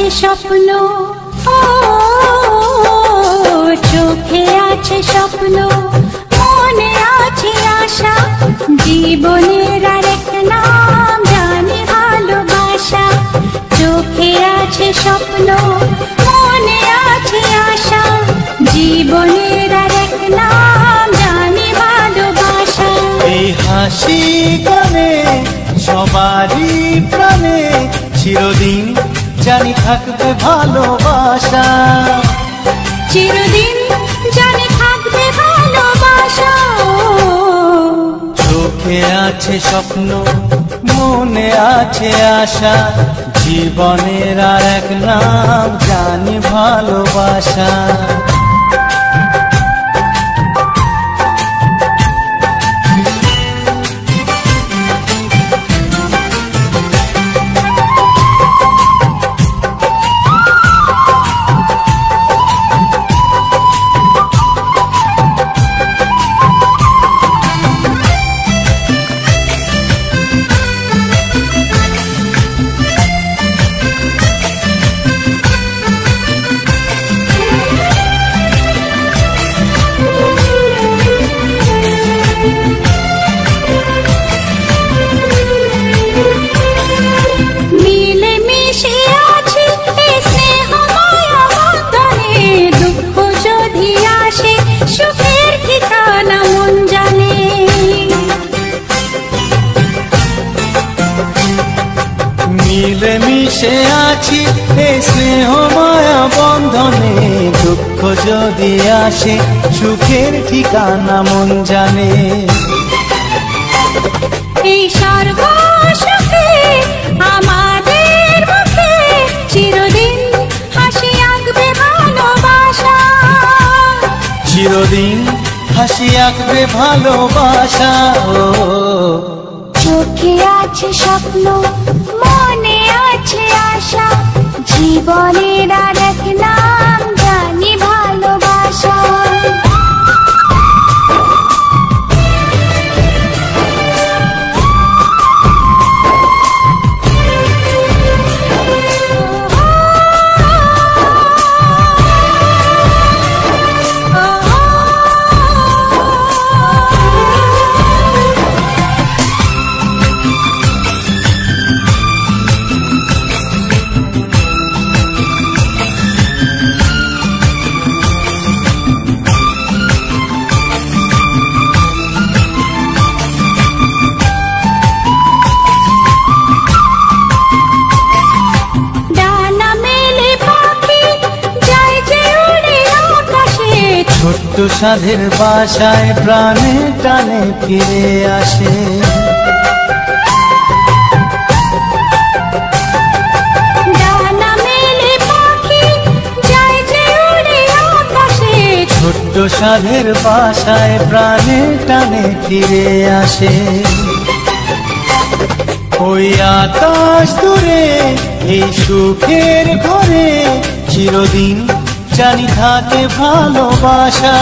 আছে স্বপ্ন, ও চোখে আছে স্বপ্ন, মনে আছে আশা, জীবনের আরেক নাম জানি ভালোবাসা। চোখে আছে স্বপ্ন, মনে আছে আশা, জীবনের আরেক নাম জানি ভালোবাসা। এই হাসি গানে সবারই প্রাণে চিরদিন জানি থাকবে ভালোবাসা, চিরদিন জানি থাকবে ভালোবাসা। চোখে আছে স্বপ্ন, মনে আছে আশা, জীবনের আর এক নাম জানি ভালোবাসা। মিলেমিশে আছি এই স্নেহ মায়া বন্ধনে, দুঃখ যদি আসে সুখের ঠিকানা মন জানে। এই স্বর্গ সুখে আমাদের মুখে চিরদিন হাসি আঁকবে ভালোবাসা, চিরদিন হাসি আঁকবে ভালোবাসা। চোখে আছে স্বপ্ন, মনে আছে আশা, জীবনের আরেক নাম জানি ভালোবাসা। ছোট্ট সাধের বাসায় প্রাণে টানে ফিরে আসে, ডানা মেলে পাখি যায় যে উড়ে আকাশে। ছোট্ট সাধের বাসায় প্রাণে টানে ফিরে আসে। ওই আকাশ দূরে এই সুখের ঘরে চিরদিন জানি থাকে ভালোবাসা,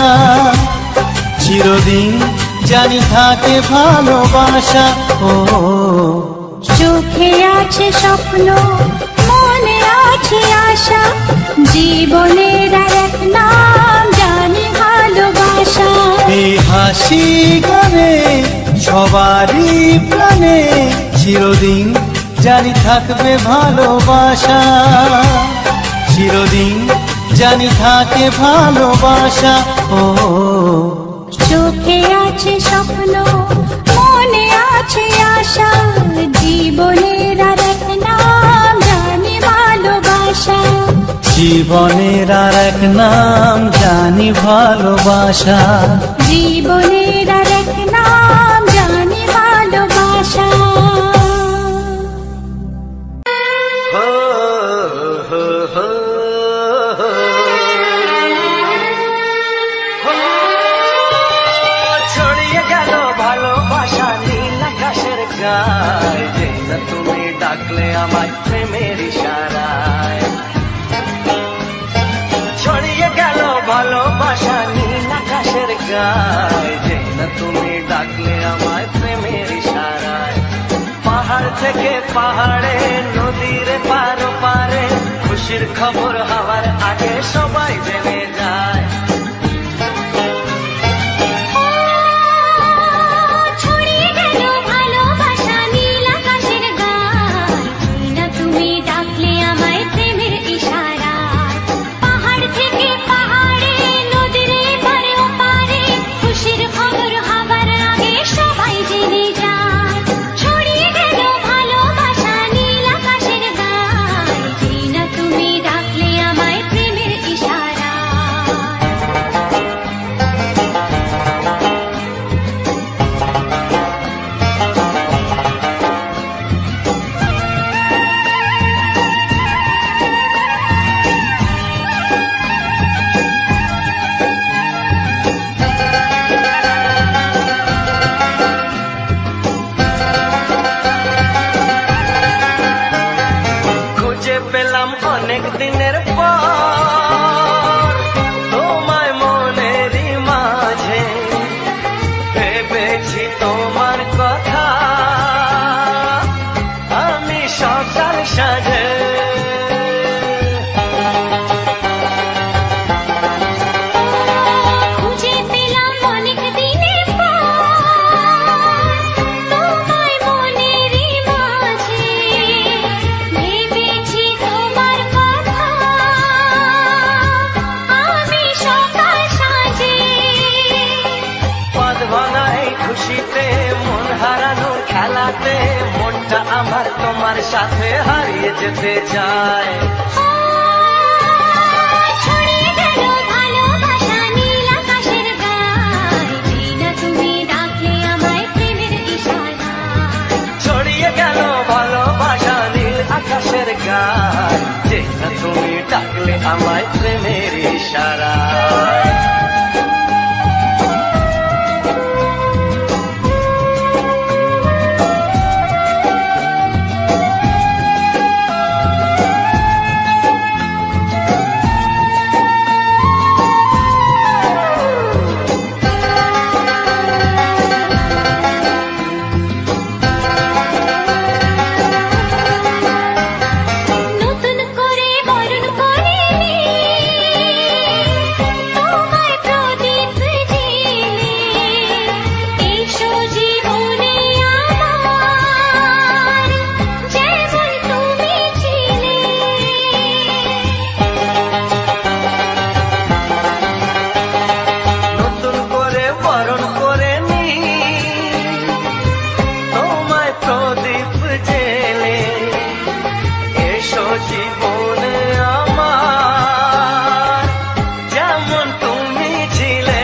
চিরদিন জানি থাকে ভালোবাসা। চোখে আছে স্বপ্ন, মনে আছে আশা, জীবনের আরেক নাম জানি ভালোবাসা। এই হাসি গানে সবারই প্রাণে চিরদিন জানি থাকবে ভালোবাসা, চিরদিন জানি থাকে ভালোবাসা। চোখে আছে স্বপ্ন, মনে আছে আশা, জীবনের আরেক নাম জানি ভালোবাসা, জীবনের আর এক নাম জানি ভালোবাসা, জীবনের আরেক নাম জানি ভালোবাসা। ছড়িয়ে গেল ভালোবাসা নীল আকাশের গায়ে, যেই না তুমি ডাকলে আমায় প্রেমের ইশারায়। ছড়িয়ে গেল ভালোবাসা নীল আকাশের গায়ে, যেই না তুমি ডাকলে আমায় প্রেমের ইশারায়। পাহাড় থেকে পাহাড়ে নদীর পার পারে খুশির খবর হওয়ার আগে সবাই জেনে যায়। ছড়িয়ে গেল ভালোবাসা নীল আকাশের গায়, না তুমি ডাকলে আমায় প্রেমের ইশারায়। পাহাড় থেকে পাহাড়ে, নদীর এপারে ওপারে, খুশির খবর হবার আগে সবাই জেনে যায়। ছড়িয়ে গেল ভালোবাসা নীল আকাশের গায়, না তুমি ডাকলে আমায় প্রেমের ইশারায়। খুঁজে পেলাম অনেক দিনের পর তোমায় মনেরই মাঝে, ভেবেছি তোমার কথা আমি সকাল সাজে। খুঁজে পেলাম অনেক দিনের পর তোমায় মনেরই মাঝে, ভেবেছি তোমার কথা আমি সকাল সাজে। পদ ভাঙা এই খুশিতে, মন হারানোর খেলাতে, মনটা আমার তোমার সাথে হারিয়ে যেতে চায়। ছড়িয়ে গেল ভালোবাসা নীল আকাশের গায়, না তুমি ডাকলে আমায় প্রেমের ইশারায়। ছড়িয়ে গেল ভালোবাসা নীল আকাশের গায়, যে না তুমি ডাকলে আমায় প্রেমের ইশারায়। নতুন করে বরণ করিনি তোমায় প্রদীপ জ্বেলে, এসো জীবনে আমার যেমন তুমি ছিলে। নতুন করে বরণ করে নি তোমায় প্রদীপ জেলে, এসো জীবনে আমার যেমন তুমি ছিলে।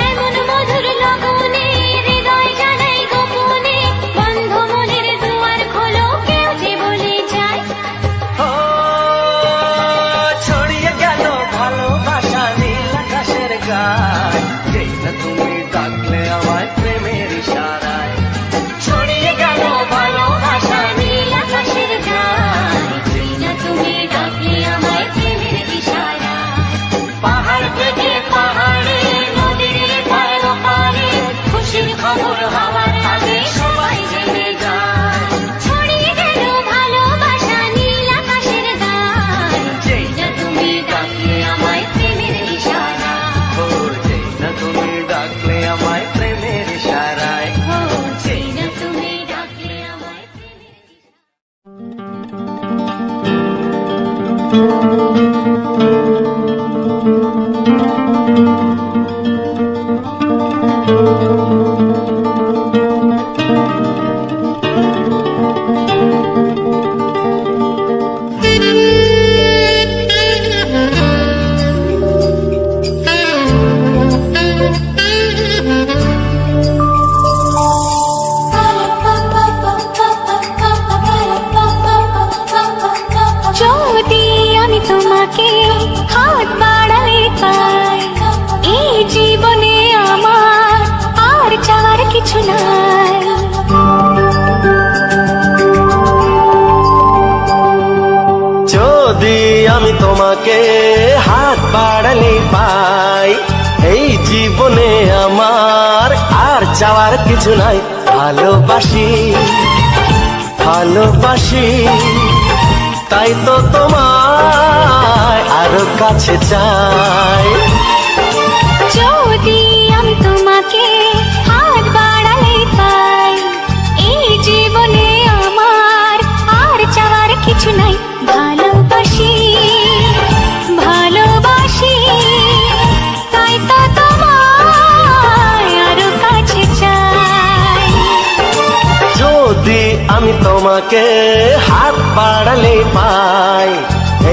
এমন মধুর লগনে হৃদয় জানাই গোপনে, বন্ধ মনের দুয়ার খোলো কেউ যে বলে যায়। ও ছড়িয়ে গেল ভালোবাসা নীল আকাশের গায়, যেই না তুমি ডাকলে আমায় প্রেমের ইশারায়। ছড়িয়ে গেল ভালোবাসা নীল আকাশের গায়, না তুমি ডাকলে আমায় প্রেমের ইশারায়। পাহাড় থেকে পাহাড়ে, নদীর এপারে ওপারে, খুশির খবর হওয়ার আগে সবাই জেনে যায়। ছড়িয়ে গেল ভালোবাসা নীল আকাশের গায়, যেই না তুমি ডাকলে আমায় প্রেমের ইশারায়। ও যেই না তুমি ডাকলে আমায় প্রেমের ইশারায়। ও যেই না তুমি ডাকলে আমায় প্রেমের ইশারায়। যদি আমি তোমাকে হাত বাড়ালে পাই, এই জীবনে আমার আর চাওয়ার কিছু নাই। যদি আমি তোমাকে হাত বাড়ালে পাই, এই জীবনে আমার আর চাওয়ার কিছু নাই। ভালোবাসি ভালোবাসি তাই তো তোমায় আরো কাছে চাই। যদি আমি তোমাকে হাত বাড়ালে পাই, এই জীবনে আমার আর চাওয়ার কিছু নাই। ভালোবাসি ভালোবাসি, তাই তো তোমায় আরো কাছে চাই। যদি আমি তোমাকে হাত বাড়ালে পাই,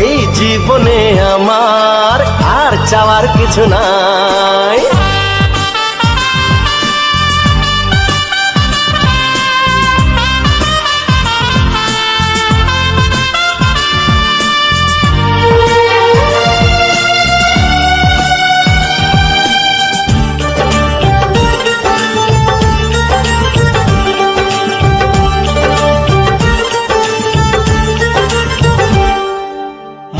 এই জীবনে আমার আর চাওয়ার কিছু নাই।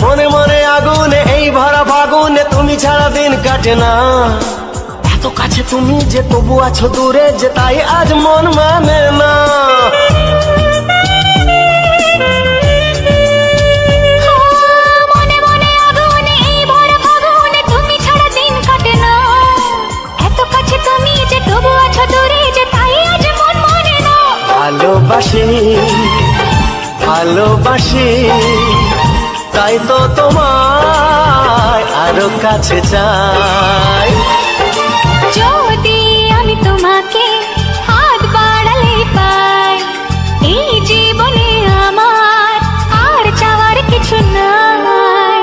মনে মনে আগুনে এই ভরা ফাগুনে তুমি ছাড়া দিন কাটে না। এত কাছে তুমি যে তবু আছো দূরে, যে তাই আজ মন মানে না। মনে মনে আগুনে এই ভরা ফাগুনে তুমি ছাড়া দিন কাটে না। এত কাছে তুমি যে তবু আছো দূরে, যে তাই আজ মন মানে না। ভালোবাসি ভালোবাসি, তাই তো তোমায় আরো কাছে চাই। যদি আমি তোমাকে হাত বাড়ালে পাই, এই জীবনে আমার আর চাওয়ার কিছু নাই।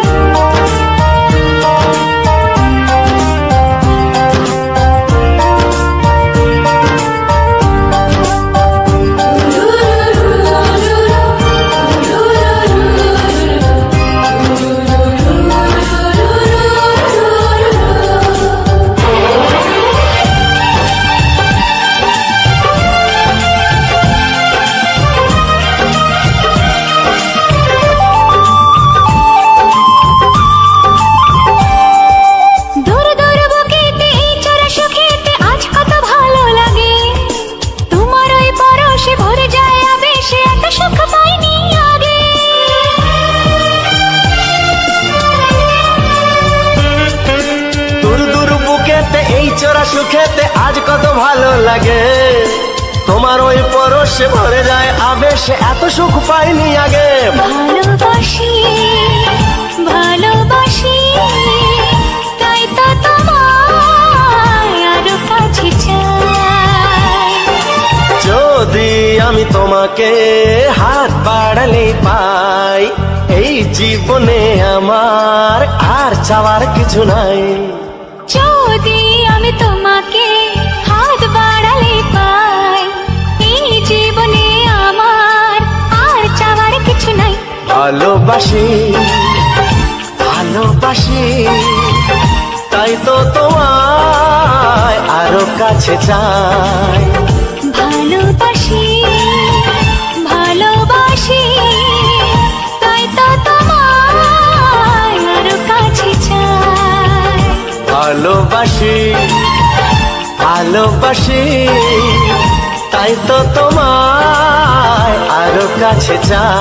সুখেতে আজ কত ভালো লাগে, তোমার ওই পরশে ভরে যায় আবেশে, এত সুখ পাইনি আগে। ভালোবাসি ভালোবাসি, তাই তো তোমায় আরো কাছে চাই। যদি আমি তোমাকে হাত বাড়ালে পাই, এই জীবনে আমার আর চাওয়ার কিছু নাই। যদি আমি তোমাকে হাত বাড়ালে পাই, এই জীবনে আমার আর চাওয়ার কিছু নাই। ভালোবাসি ভালোবাসি, তাই তো তোমায় আরো কাছে চাই। ভালোবাসি ভালোবাসি, তাই তো তোমায় আরো কাছে চাই। ভালোবাসি ভালোবাসি, তাই তো তোমায় আরো কাছে চাই।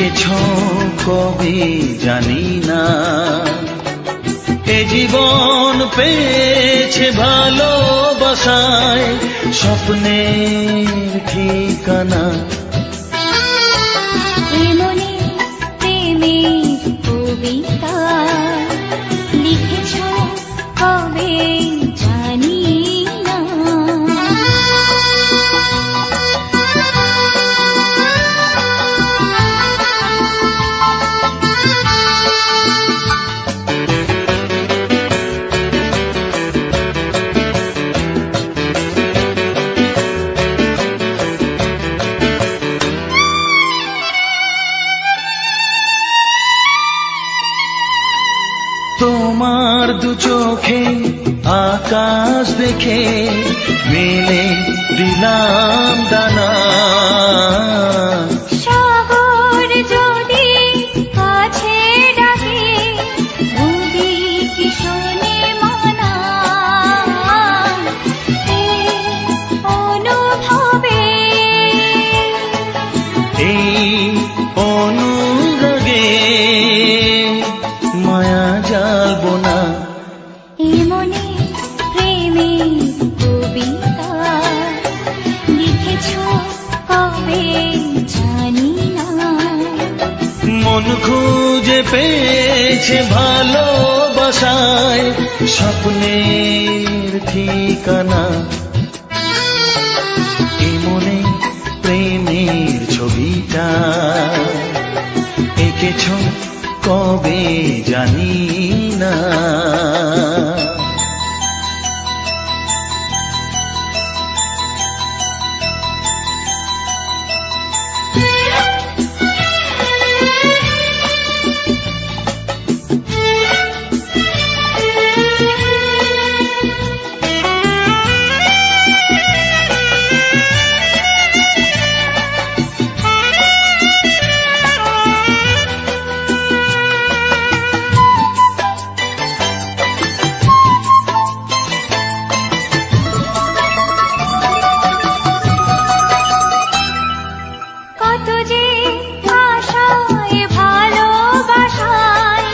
এঁকেছ কবে জানি না, এ জীবন পেয়েছে ভালোবাসায় স্বপ্নের ঠিকানা। এমনি প্রেমের কবিতা লিখেছ কবে জানি না। তোমার দু চোখে আকাশ দেখে মেলে দিলাম দানা। শহর যদি কাছে ডাকে বুঝি কি শোনে মানা। এই অনুভবে এই অনুরাগে মায়া জ্বালবো না। এমনি প্রেমের কবিতা লিখেছ কবে জানি না। মন খুঁজে পেয়েছে ভালোবাসায় স্বপ্নের ঠিকানা। এ মনে প্রেমের ছবিটা এঁকেছ কবে জানি না। কত যে আশায় ভালোবাসায়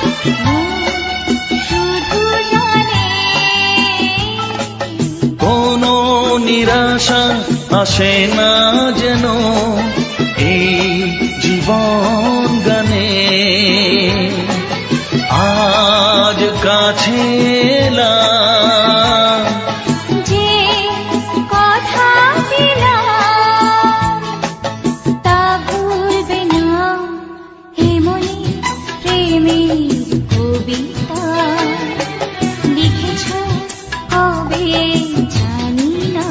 শুধু জানে। কোনো নিরাশা আসে না যেন এই জীবন গানে। আজ কাছে এলাম যে কথা দিলাম তা ভুলবে না। এমনি প্রেমের কবিতা লিখেছ কবে জানি না।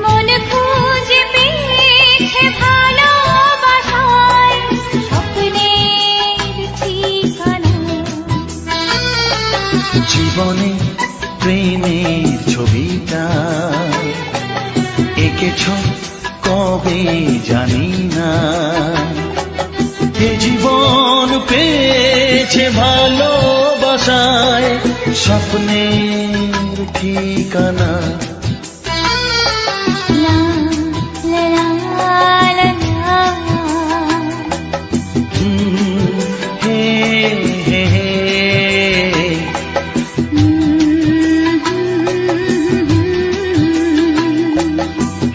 মন খুঁজে পেয়েছে ভালোবাসায় স্বপ্নের ঠিকানা। জীবনে প্রেমের ছবিটা এঁকেছ কবে জানি না। এ জীবন পেয়েছে ভালোবাসায় স্বপ্নের ঠিকানা। লা লা লা লা হে হে হে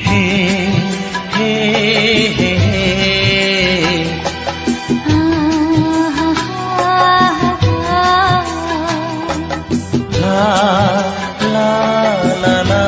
হে হে হে লা লা লা লা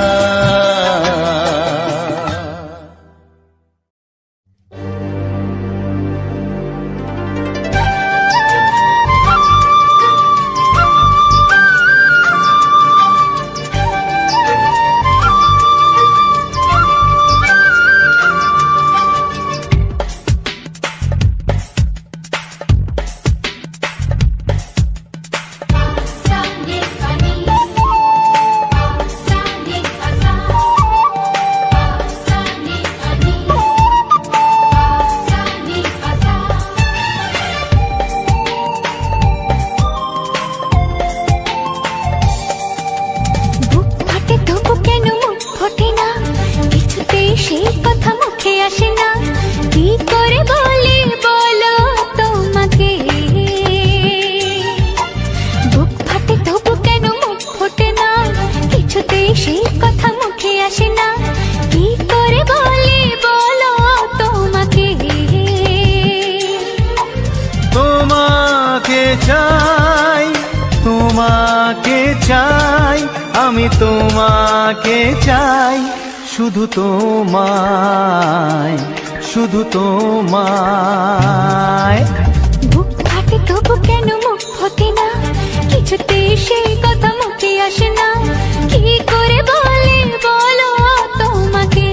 কথা মুখে আসে না, কি করে বলি বলো তোমাকে। তোমাকে চাই, তোমাকে চাই, আমি তোমাকে চাই, শুধু তোমায়, শুধু তোমায়। বুক ফাটে তবু কেন মুখ ফোটে না, কিছুতে সেই কথা মুখে আসে না, কি করে বলি বলো তোমাকে।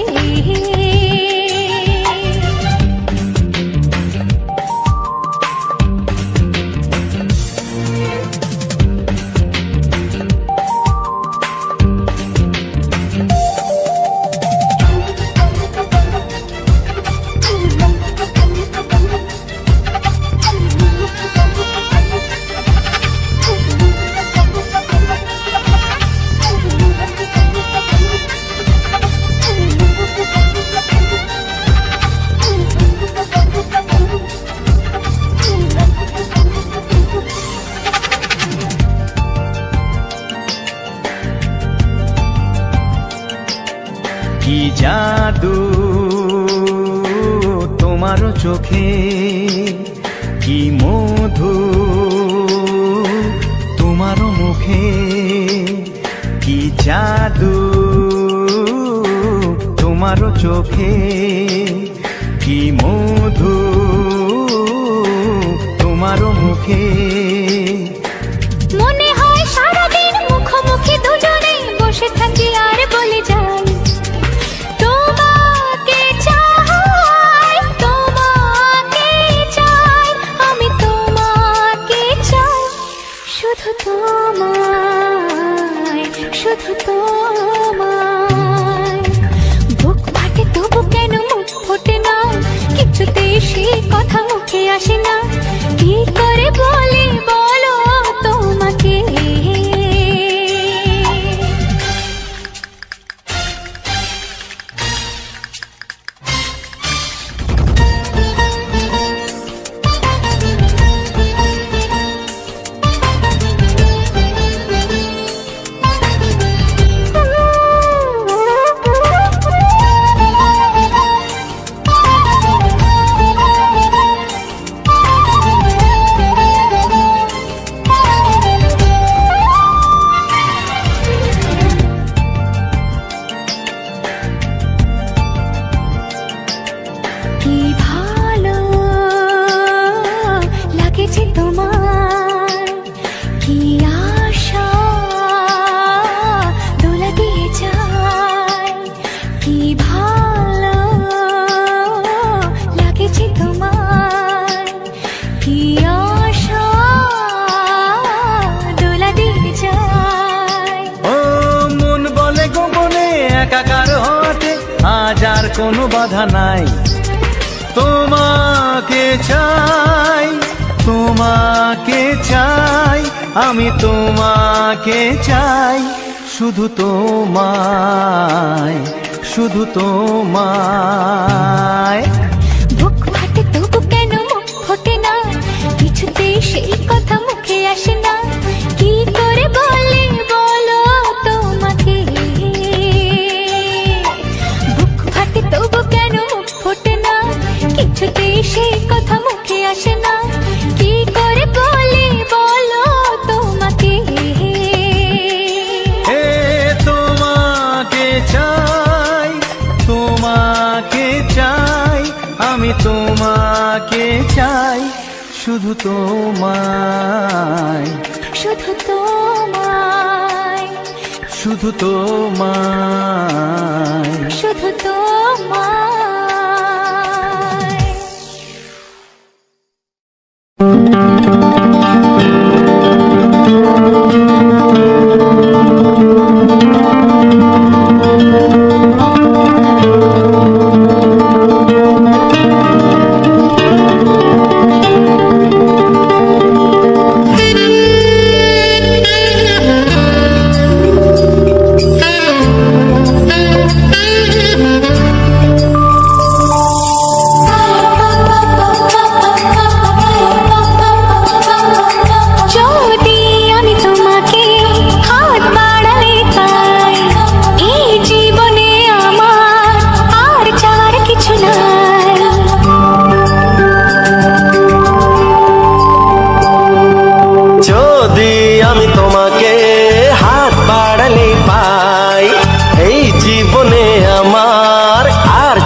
কি জাদু তোমার চোখে, কি মধু তোমার মুখে, কি জাদু তোমার চোখে, কি মধু তোমার মুখে। মনে হয় সারাদিন মুখোমুখি দুজনে বসে থাকি আর বলে যাই, তোমাকে চাই, তোমাকে চাই, আমি তোমাকে চাই, শুধু তোমায়, শুধু তোমায়। বুক ফাটে তবু কেন মুখ ফোটে না, কিছুতে সেই কথা মুখে আসে না, কি করে বলি বলো তোমাকে। কি ভালো লাগেছে তোমার, কি আশা দোলা দিয়ে যায়, কি ভালো লাগেছে তোমার, কি আশা দোলা দিয়ে যায়। ও মন বলে গোপনে একাকার হতে আজ আর কোনো বাধা নাই, তোমাকে চাই, তোমাকে চাই, আমি তোমাকে চাই, শুধু তোমায়, শুধু তোমায়। বুক ফাটে তবু কেন মুখ ফোটে না, কিছুতে সেই কথা মুখে আসে না, কি করে বলি বলো তোমাকে। বুক ফাটে তবু কেন মুখ ফোটে না, কিছুতে সেই কথা মুখে আসে না, কি করে বলি বলো তোমাকে। হে তোমাকে চাই, তোমাকে চাই, আমি তোমাকে চাই, শুধু তোমায়, শুধু তোমায়, শুধু তোমায়, শুধু তোমায়।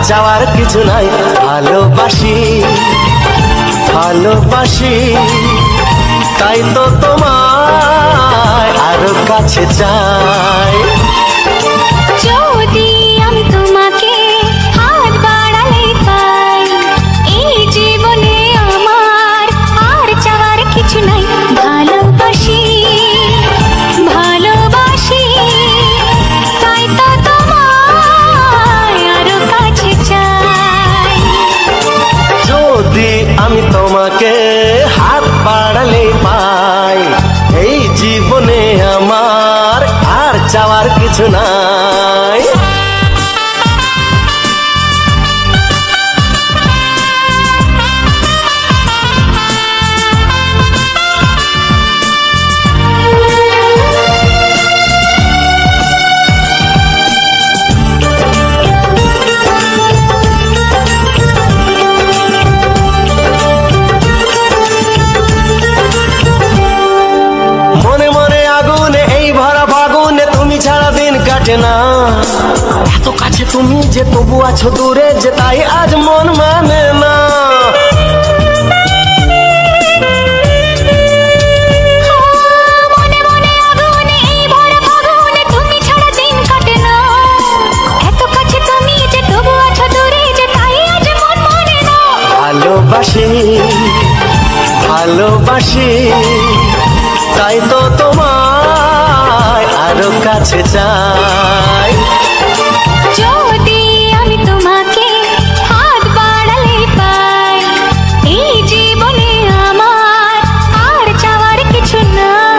চাওয়ার কিছু নাই। ভালোবাসি ভালোবাসি তাই তো তোমায় আরো কাছে চাই। যদি আমি তোমাকে হাত বাড়ালে পাই, এই জীবনে আমার আর চাওয়ার কিছু নাই। ভালোবাসি ভালোবাসি তাই তো তোমায় আরো কাছে চাই। যদি আমি তোমাকে হাত বাড়ালে পাই, এই জীবনে আমার আর চাওয়ার কিছু নাই। না এত কাছে তুমি যে তবু আছো দূরে, যে তাই আজ মন মানে না। মনে মনে আগুনে এই ভরা ফাগুনে তুমি ছাড়া দিন কাটে না। এত কাছে তুমি যে তবু আছো দূরে, যে তাই আজ মন মানে না। ভালোবাসি ভালোবাসি তাই তো তোমায় আরো কাছে চাই। যদি আমি তোমাকে হাত বাড়ালে পাই, এই জীবনে আমার আর চাওয়ার কিছু নাই।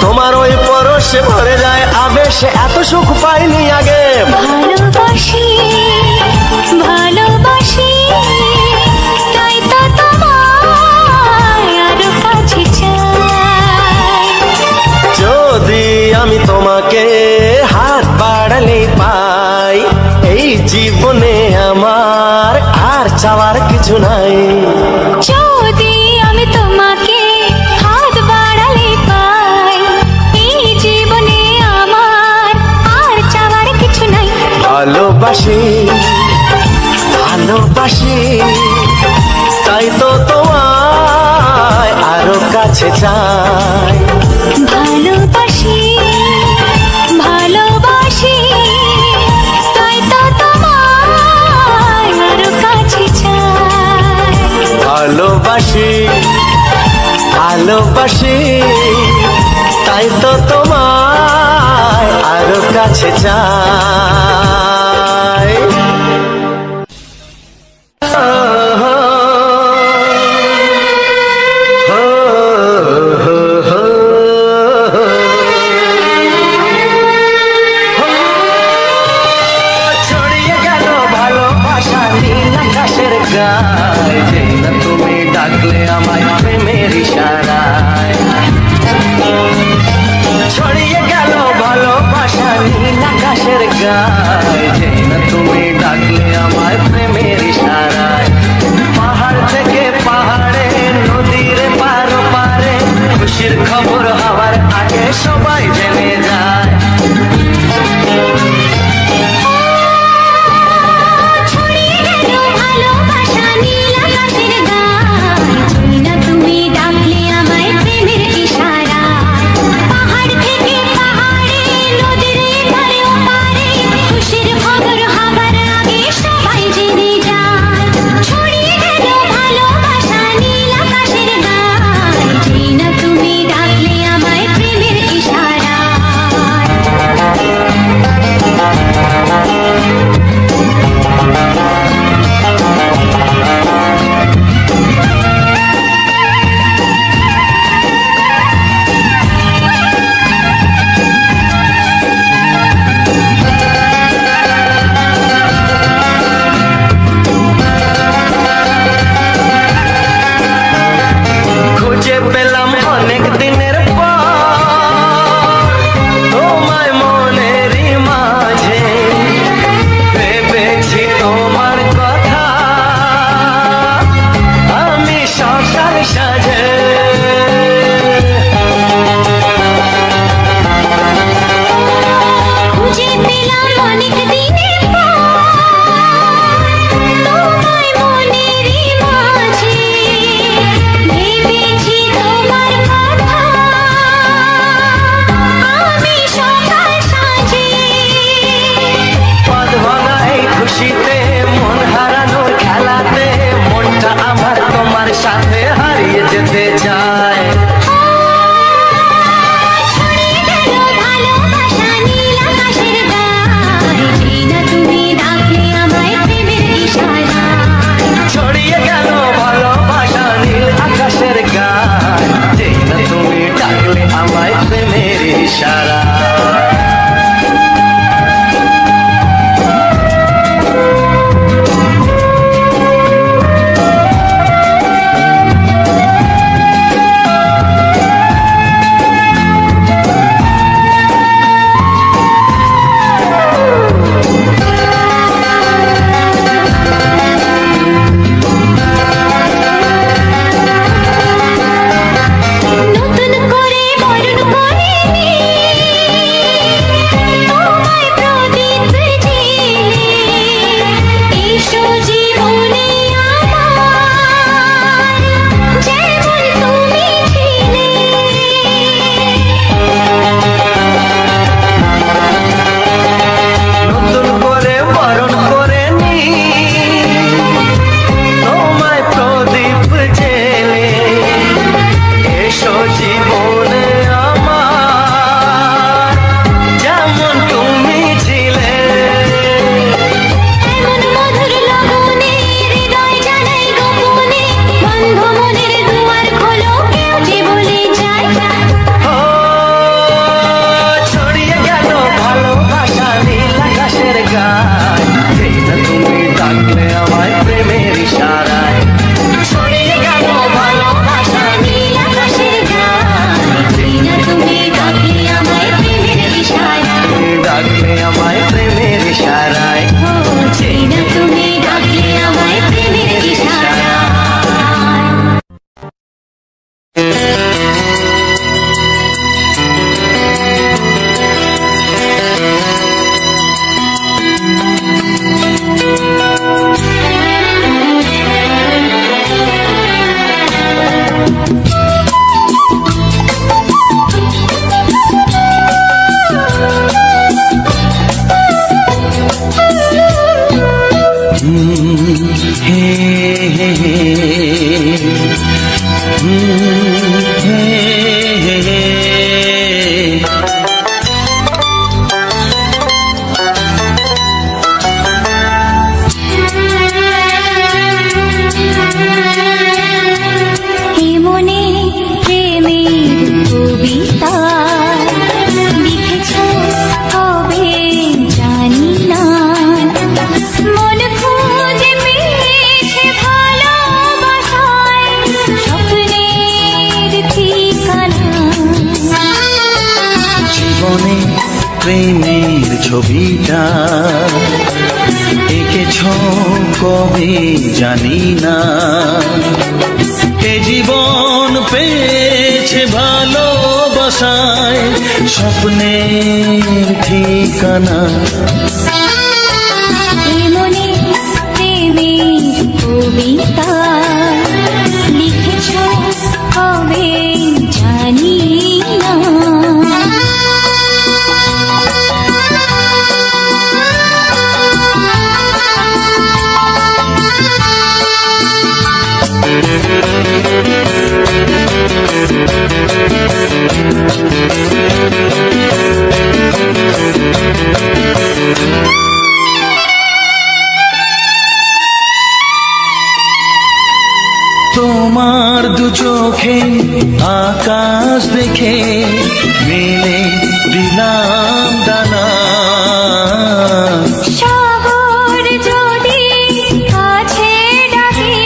তোমার ওই পরশে ভরে যায় আবেশে, এত সুখ পাইনি আগে। ভালোবাসি ভালোবাসি তাই তো তোমায় আরো কাছে চাই। যদি আমি তোমাকে হাত বাড়ালে পাই, এই জীবনে আমার আর চাওয়ার কিছু নাই। যদি আমি তোমাকে হাত বাড়ালে পাই, এই জীবনে আমার আর চাওয়ার কিছু নাই। ভালোবাসি ভালোবাসি তাই তো তোমায় আরো কাছে চাই। ভালোবাসি ভালোবাসি তাই তো তোমায় আরো কাছে চাই। ভালোবাসি ভালোবাসি তাই তো তোমায় আরো কাছে চাই। ছড়িয়ে গেল ভালোবাসা নীল আকাশের গায়ে, যেই না তুমি ডাকলে আমায় প্রেমের ইশারায়। ছড়িয়ে গেল ভালোবাসা নীল আকাশের গায়ে, যেই না তুমি ডাকলে আমায় প্রেমের ইশারায়। পাহাড় থেকে পাহাড়ে নদীর পারো পারে, খুশির খবর হওয়ার আগে সবাই জেনে যায়। ছড়িয়ে গেল ভালোবাসা নীল আকাশের গায়ে, যেই না তুমি ডাকলে আমায় প্রেমের ইশারায়। পাহাড় থেকে পাহাড়ে নদীর ধারে ওপারে, খুশির খবর হবার প্রেমের ছবিটা এঁকেছ কবে জানি না। এ জীবন পেয়েছে ভালোবাসায় স্বপ্নের ঠিকানা। মনে প্রেমের কবিতা লিখেছ কবে জানি না। তোমার দু চোখে আকাশ দেখে মেলে দিলাম দানা। সাগর যদি কাছে ডাকে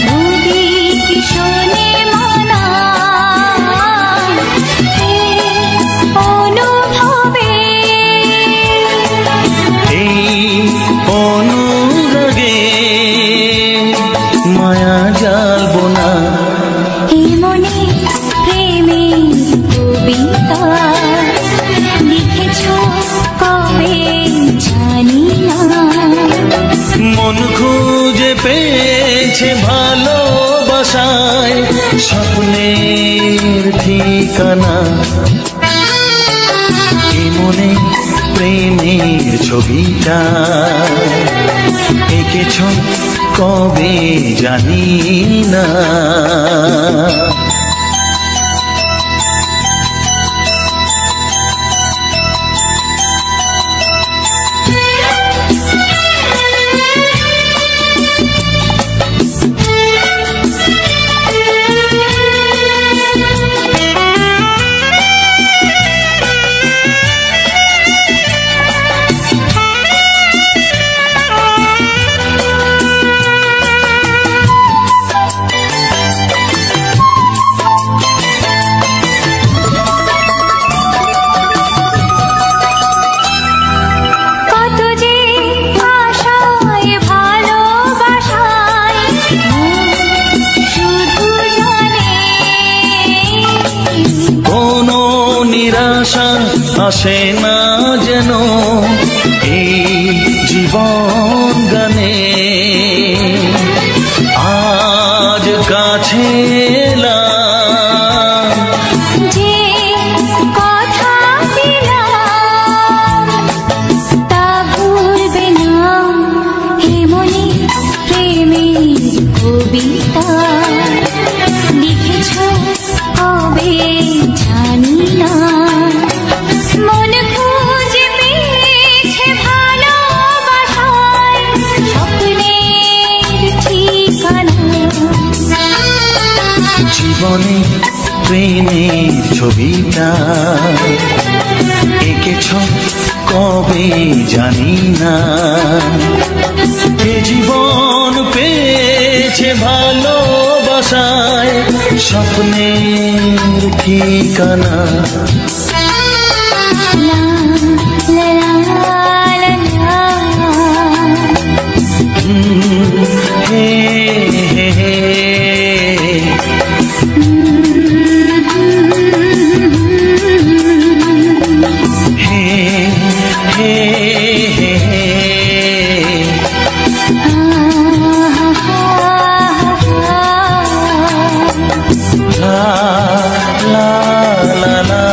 নদী কি শোনে মানা। অনুভবে এই অনুরাগে মায়া জালবো না। এ মনে প্রেমের কবিতা লিখেছ কবে জানি না। মন খুঁজে পেয়েছে ভালোবাসায় স্বপ্নের ঠিকানা। এ মনে প্রেমের ছবিটা এঁকেছ কবে জানি না। কত যে আশায় ভালোবাসায় শুধু জানে কোনো নিরাশা আসে না যেন এই জীবন গানে। আজ কাছে এলাম যে কথা দিলাম তা ভুলবে না। হে মনে প্রেমের কবিতা লিখেছ কবে জানি না। মন খুঁজে পেয়েছে ভালোবাসায় স্বপ্নের ঠিকানা। জীবনে প্রেমের ছবিটা এঁকেছ কবে জানি না। এ জীবন পেয়েছে ভালোবাসায় স্বপ্নের ঠিকানা। লা লা লা লা হে হে হে হে হে হে হে লা লা লা লা।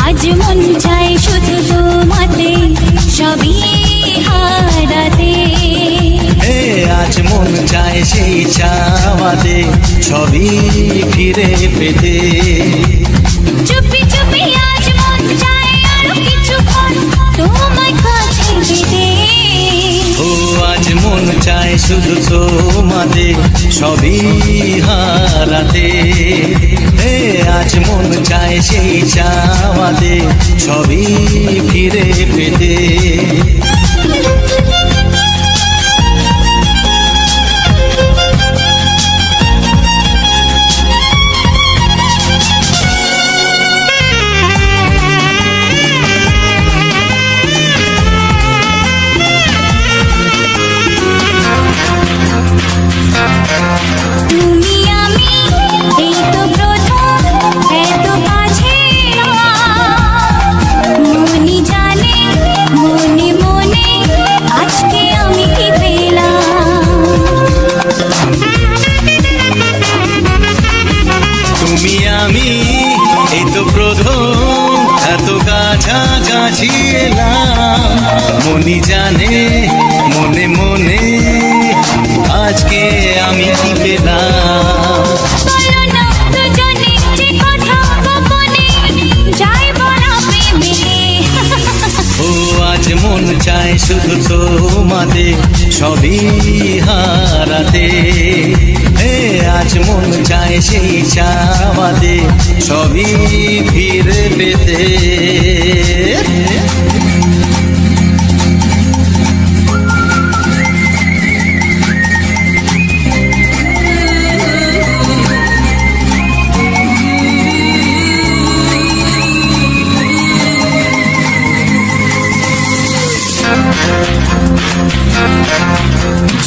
আজ মন চাই শুধু তোমাতে সবই হারাতে। আজ মন চায় সেই চাওয়াতে ছবি ফিরে পেতে। চুপি চুপি আজ মন চাই আরো কিছুক্ষণ তোমায় কাছে যেতে। ও আজ মন চায় শুধু তোমাদের সবই হারাতে। আজ মন চায় সেই চাওয়াতে সবই ফিরে পেতে। কাছাকাছি এলাম, মনি জানে মনে মনে আজকে আমি কি পেলাম। ও আজ মন চায় শুধু তোমাদের সবই হারাতে। আজ মন চায় সেই চাওয়াতে সবই ফিরে পেতে।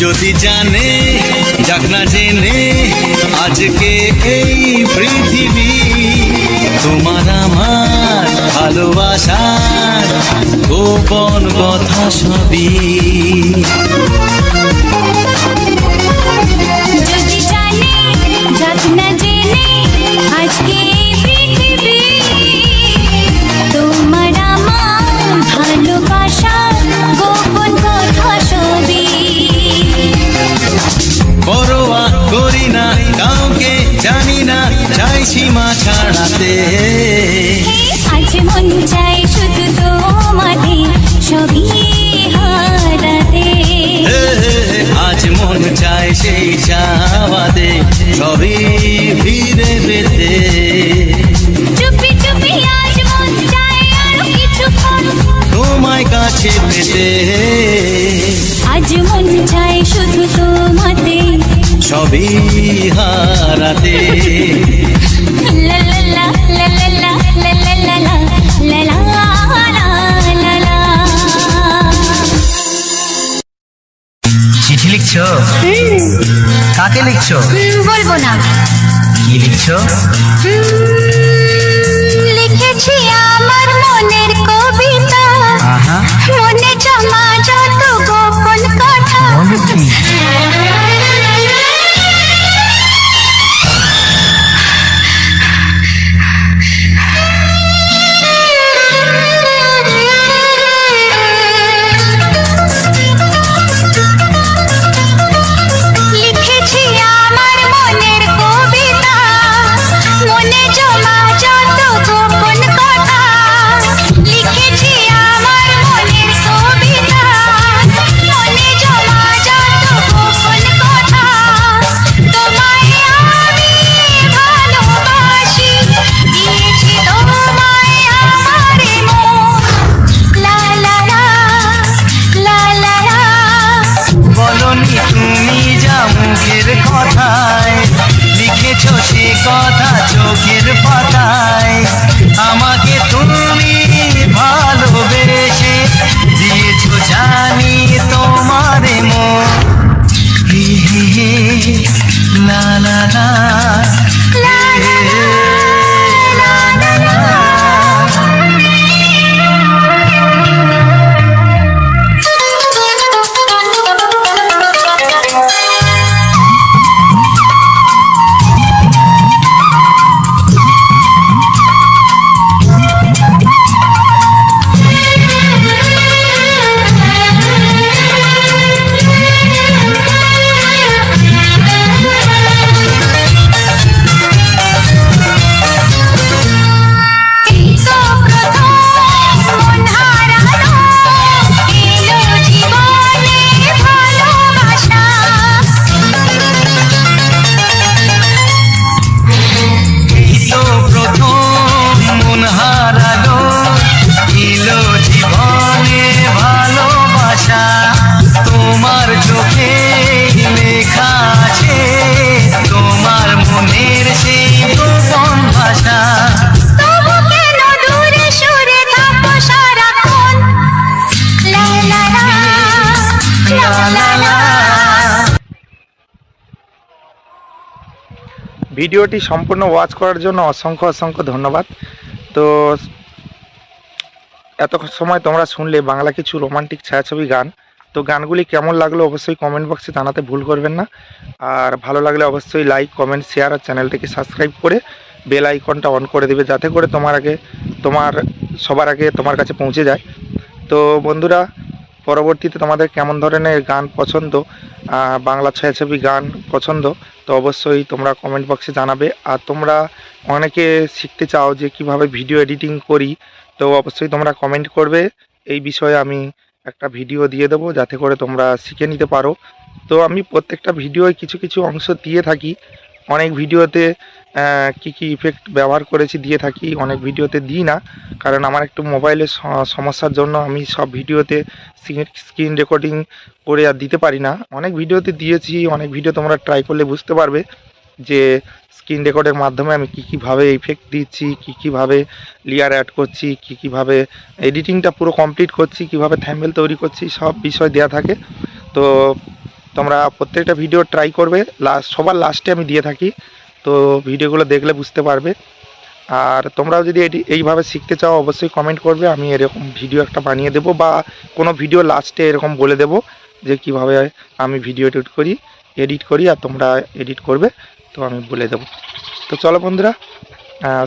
যদি জানে যাক না জেনে আজকে এই পৃথিবী তোমার আমার ভালোবাসার গোপন কথা সবই। যদি জানে যাক না জেনে আজকে এই পৃথিবী তোমার আমার ভালোবাসার গোপন কথা সবই। পরোয়া করি না কাউকে জানি না চাই সীমা ছাড়াতে। আজ মন চাই শুধু তোমাদের সবই হারাতে। আজ মন চায় সেই চাওয়াতে সবই ফিরে পেতে। চুপি চুপি আজ মন চাই আরো কিছুক্ষণ তোমায় কাছে পেতে। আজ মন চাই শুধু তোমাদের সবই হারাতে। লা লা লা লা লা লা লা লা লা লা লা লা লা। চিঠি লিখছো? কাকে লিখছো? বলবো না। কি লিখছো? লিখেছি আমার মনের কবিতা, মনে জমা যত গোপন কথা। লিখেছি আমার মনের কবিতা, মনে জমা যত গোপন কথা। লিখেছি আমার মনের কবিতা, মনে জমা যত গোপন কথা। তোমায় আমি ভালোবাসি, দিয়েছি তোমায় আমার মন। লা লা লা লা লা লা। বলনি তুমি যা মুখের কথায়, লিখেছো সে কথা চোখের পাতায়। আমাকে তুমি ভালোবেসে দিয়েছো জানি তোমার মন। হে হে হে লা লা লা লা লা লা লা। ভিডিওটি সম্পূর্ণ ওয়াচ করার জন্য অসংখ্য অসংখ্য ধন্যবাদ। তো এত সময় তোমরা শুনলে বাংলা কিছু রোমান্টিক ছায়াছবি গান। তো গানগুলি কেমন লাগলো অবশ্যই কমেন্ট বক্সে জানাতে ভুল করবেন না। আর ভালো লাগলে অবশ্যই লাইক, কমেন্ট, শেয়ার আর চ্যানেলটিকে সাবস্ক্রাইব করে বেল আইকনটা অন করে দেবে, যাতে করে সবার আগে তোমার কাছে পৌঁছে যায়। তো বন্ধুরা, পরবর্তীতে তোমাদের কেমন ধরনের গান পছন্দ, বাংলা ছায়াছবি গান পছন্দ, তো অবশ্যই তোমরা কমেন্ট বক্সে জানাবে। আর তোমরা অনেকে শিখতে চাও যে কিভাবে ভিডিও এডিটিং করি, তো অবশ্যই তোমরা কমেন্ট করবে। এই বিষয়ে আমি একটা ভিডিও দিয়ে দেবো, যাতে করে তোমরা শিখে নিতে পারো। তো আমি প্রত্যেকটা ভিডিওয় কিছু কিছু অংশ দিয়ে থাকি। অনেক ভিডিওতে কি কি ইফেক্ট ব্যবহার করেছি দিয়ে থাকি, অনেক ভিডিওতে দিই না, কারণ আমার একটু মোবাইলের সমস্যার জন্য আমি সব ভিডিওতে স্ক্রিন রেকর্ডিং করে আর দিতে পারি না। অনেক ভিডিওতে দিয়েছি, অনেক ভিডিও তোমরা ট্রাই করলে বুঝতে পারবে যে স্ক্রিন রেকর্ডের মাধ্যমে আমি কীভাবে ইফেক্ট দিচ্ছি, কীভাবে লেয়ার অ্যাড করছি, কীভাবে এডিটিংটা পুরো কমপ্লিট করছি, কীভাবে থাম্বনেল তৈরি করছি, সব বিষয় দেওয়া থাকে। তো তোমরা প্রত্যেকটা ভিডিও ট্রাই করবে, সবার লাস্টে আমি দিয়ে থাকি। তো ভিডিওগুলো দেখলে বুঝতে পারবে। আর তোমরাও যদি এইভাবে শিখতে চাও অবশ্যই কমেন্ট করবে, আমি এরকম ভিডিও একটা বানিয়ে দেবো, বা কোনো ভিডিও লাস্টে এরকম বলে দেবো যে কিভাবে আমি ভিডিও এডিট করি আর তোমরা এডিট করবে, তো আমি বলে দেবো। তো চলো বন্ধুরা,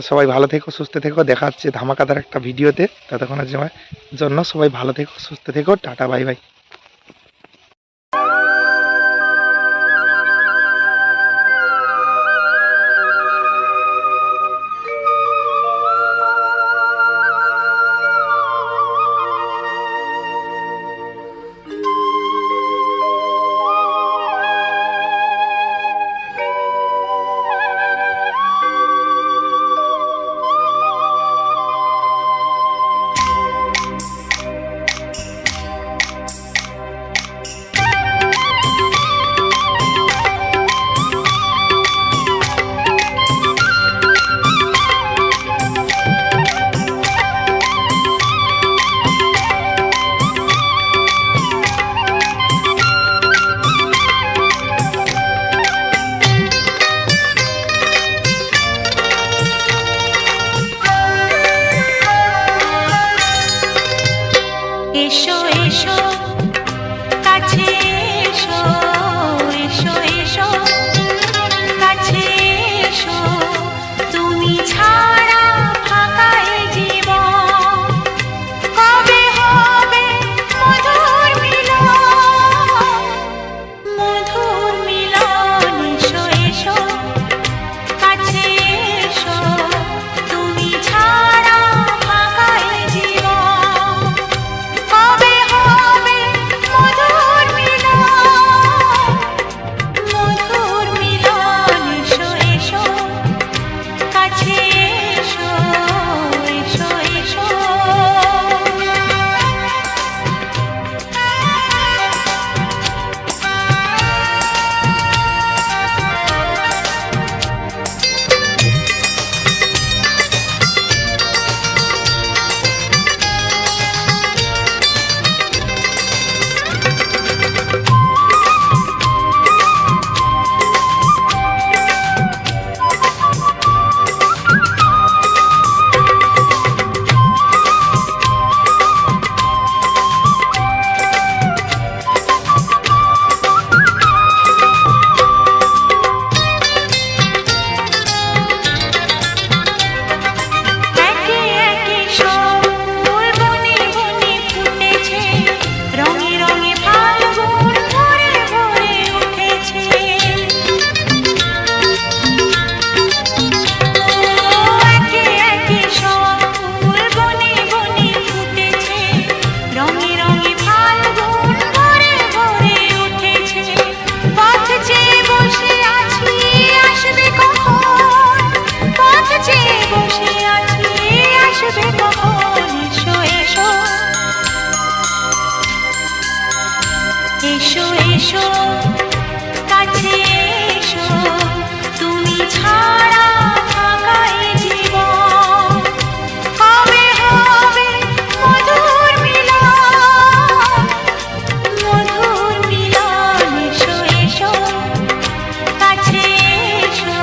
সবাই ভালো থেকো, সুস্থ থেকো, দেখা হচ্ছে ধামাকাদার একটা ভিডিওতে। ততক্ষণের জন্য সবাই ভালো থেকো, সুস্থ থেকো, টাটা, বাই বাই। এসো এসো কাছে এসো, এসো এসো কাছে এসো, তুমি ছাড়া ফাঁকা এই জীবন, কবে হবে মধুর মিলন, মধুর মিলন। এসো এসো কাছে এসো, তুমি ছাড়া ফাঁকা এই জীবন, কবে হবে মধুর মিলন, মধুর মিলন। এসো এসো কাছে এসো, এসো এসো। একে একে সব ফুল বনে বনে ফুটেছে, রঙে রঙে ফাল্গুন ভরে ভরে উঠেছে। একে একে সব ফুল বনে বনে ফুটেছে, রঙে রঙে ফাল্গুন ভরে ভরে উঠেছে। পথ চেয়ে বসে আছি, আসবে কখন, পথ চেয়ে বসে আছি, আসবে কখন। এসো এসো, এসো এসো কাছে এসো, তুমি ছাড়া ফাঁকা এই জীবন, কবে হবে মধুর মিলন, মধুর মিলন। এসো এসো কাছে এসো,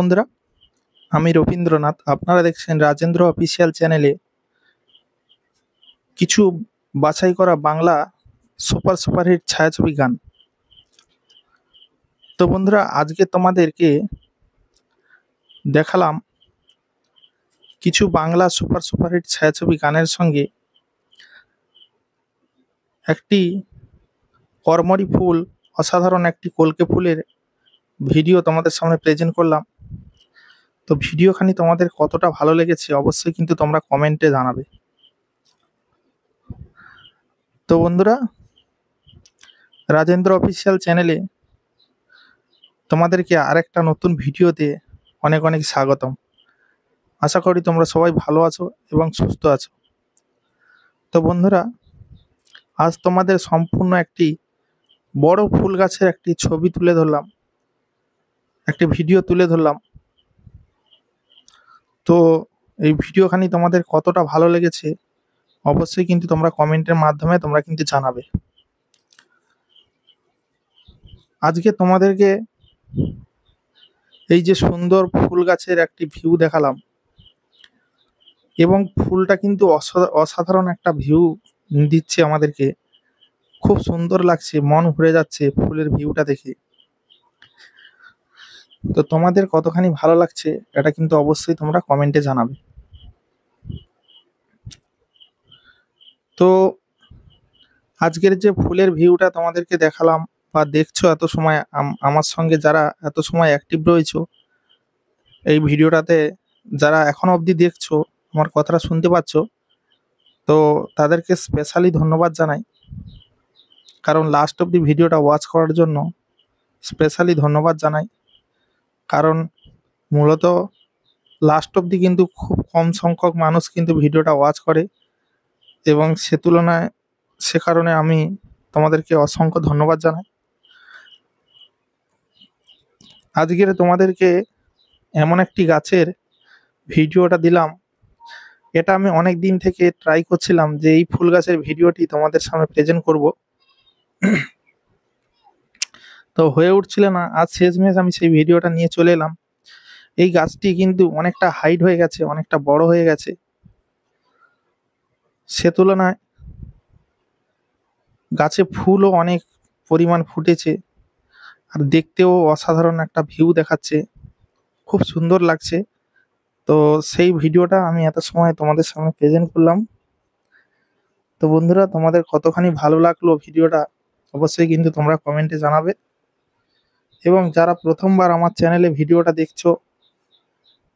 বন্ধুরা, আমি রবীন্দ্রনাথ, আপনারা দেখছেন রাজেন্দ্র অফিসিয়াল চ্যানেলে কিছু বাছাই করা বাংলা সুপারহিট ছায়াছবি গান। তো বন্ধুরা, আজকে তোমাদেরকে দেখালাম কিছু বাংলা সুপারহিট ছায়াছবি গানের সঙ্গে একটি কর্মরি ফুল, অসাধারণ একটি কলকে ফুলের ভিডিও তোমাদের সামনে প্রেজেন্ট করলাম। তো ভিডিওখানি তোমাদের কতটা ভালো লেগেছে অবশ্যই কিন্তু তোমরা কমেন্টে জানাবে। তো বন্ধুরা, রাজেন্দ্র অফিসিয়াল চ্যানেলে তোমাদেরকে আরেকটা নতুন ভিডিওতে অনেক অনেক স্বাগতম। আশা করি তোমরা সবাই ভালো আছো এবং সুস্থ আছো। তো বন্ধুরা, আজ তোমাদের সম্পূর্ণ একটি বড় ফুল গাছের একটি ছবি তুলে ধরলাম, একটি ভিডিও তুলে ধরলাম। তো এই ভিডিওখানি তোমাদের কতটা ভালো লেগেছে অবশ্যই কিন্তু তোমরা কমেন্টের মাধ্যমে তোমরা কিন্তু জানাবে। আজকে তোমাদেরকে এই যে সুন্দর ফুল গাছের একটি ভিউ দেখালাম, এবং ফুলটা কিন্তু অসাধারণ একটা ভিউ দিচ্ছে আমাদেরকে, খুব সুন্দর লাগছে, মন ভরে যাচ্ছে ফুলের ভিউটা দেখে। তো তোমাদের কতখানি ভালো লাগছে এটা কিন্তু অবশ্যই তোমরা কমেন্টে জানাবে। তো আজকের যে ফুলের ভিউটা তোমাদেরকে দেখালাম বা দেখছো এত সময়, আমার সঙ্গে যারা এত সময় অ্যাক্টিভ রয়েছো এই ভিডিওটাতে, যারা এখনো অবধি দেখছো, আমার কথাটা শুনতে পাচ্ছ, তো তাদেরকে স্পেশালি ধন্যবাদ জানাই। কারণ লাস্ট অবধি ভিডিওটা ওয়াচ করার জন্য স্পেশালি ধন্যবাদ জানাই। কারণ মূলত লাস্ট অবধি কিন্তু খুব কম সংখ্যক মানুষ কিন্তু ভিডিওটা ওয়াচ করে, এবং সে কারণে আমি তোমাদেরকে অসংখ্য ধন্যবাদ জানাই। আজকের তোমাদেরকে এমন একটি গাছের ভিডিওটা দিলাম, এটা আমি অনেক দিন থেকে ট্রাই করছিলাম যে এই ফুল গাছের ভিডিওটি তোমাদের সামনে প্রেজেন্ট করব, তো হয়ে উঠছিল না। আজ শেষমেশ আমি সেই ভিডিওটা নিয়ে চলে এলাম। এই গাছটি কিন্তু অনেকটা হাইট হয়ে গেছে, অনেকটা বড় হয়ে গেছে, সে তুলনায় গাছে ফুলও অনেক পরিমাণ ফুটেছে, আর দেখতেও অসাধারণ একটা ভিউ দেখাচ্ছে, খুব সুন্দর লাগছে। তো সেই ভিডিওটা আমি এত সময় তোমাদের সামনে প্রেজেন্ট করলাম। তো বন্ধুরা, তোমাদের কতখানি ভালো লাগলো ভিডিওটা অবশ্যই কিন্তু তোমরা কমেন্টে জানাবে, এবং যারা প্রথমবার আমার চ্যানেলে ভিডিওটা দেখছো,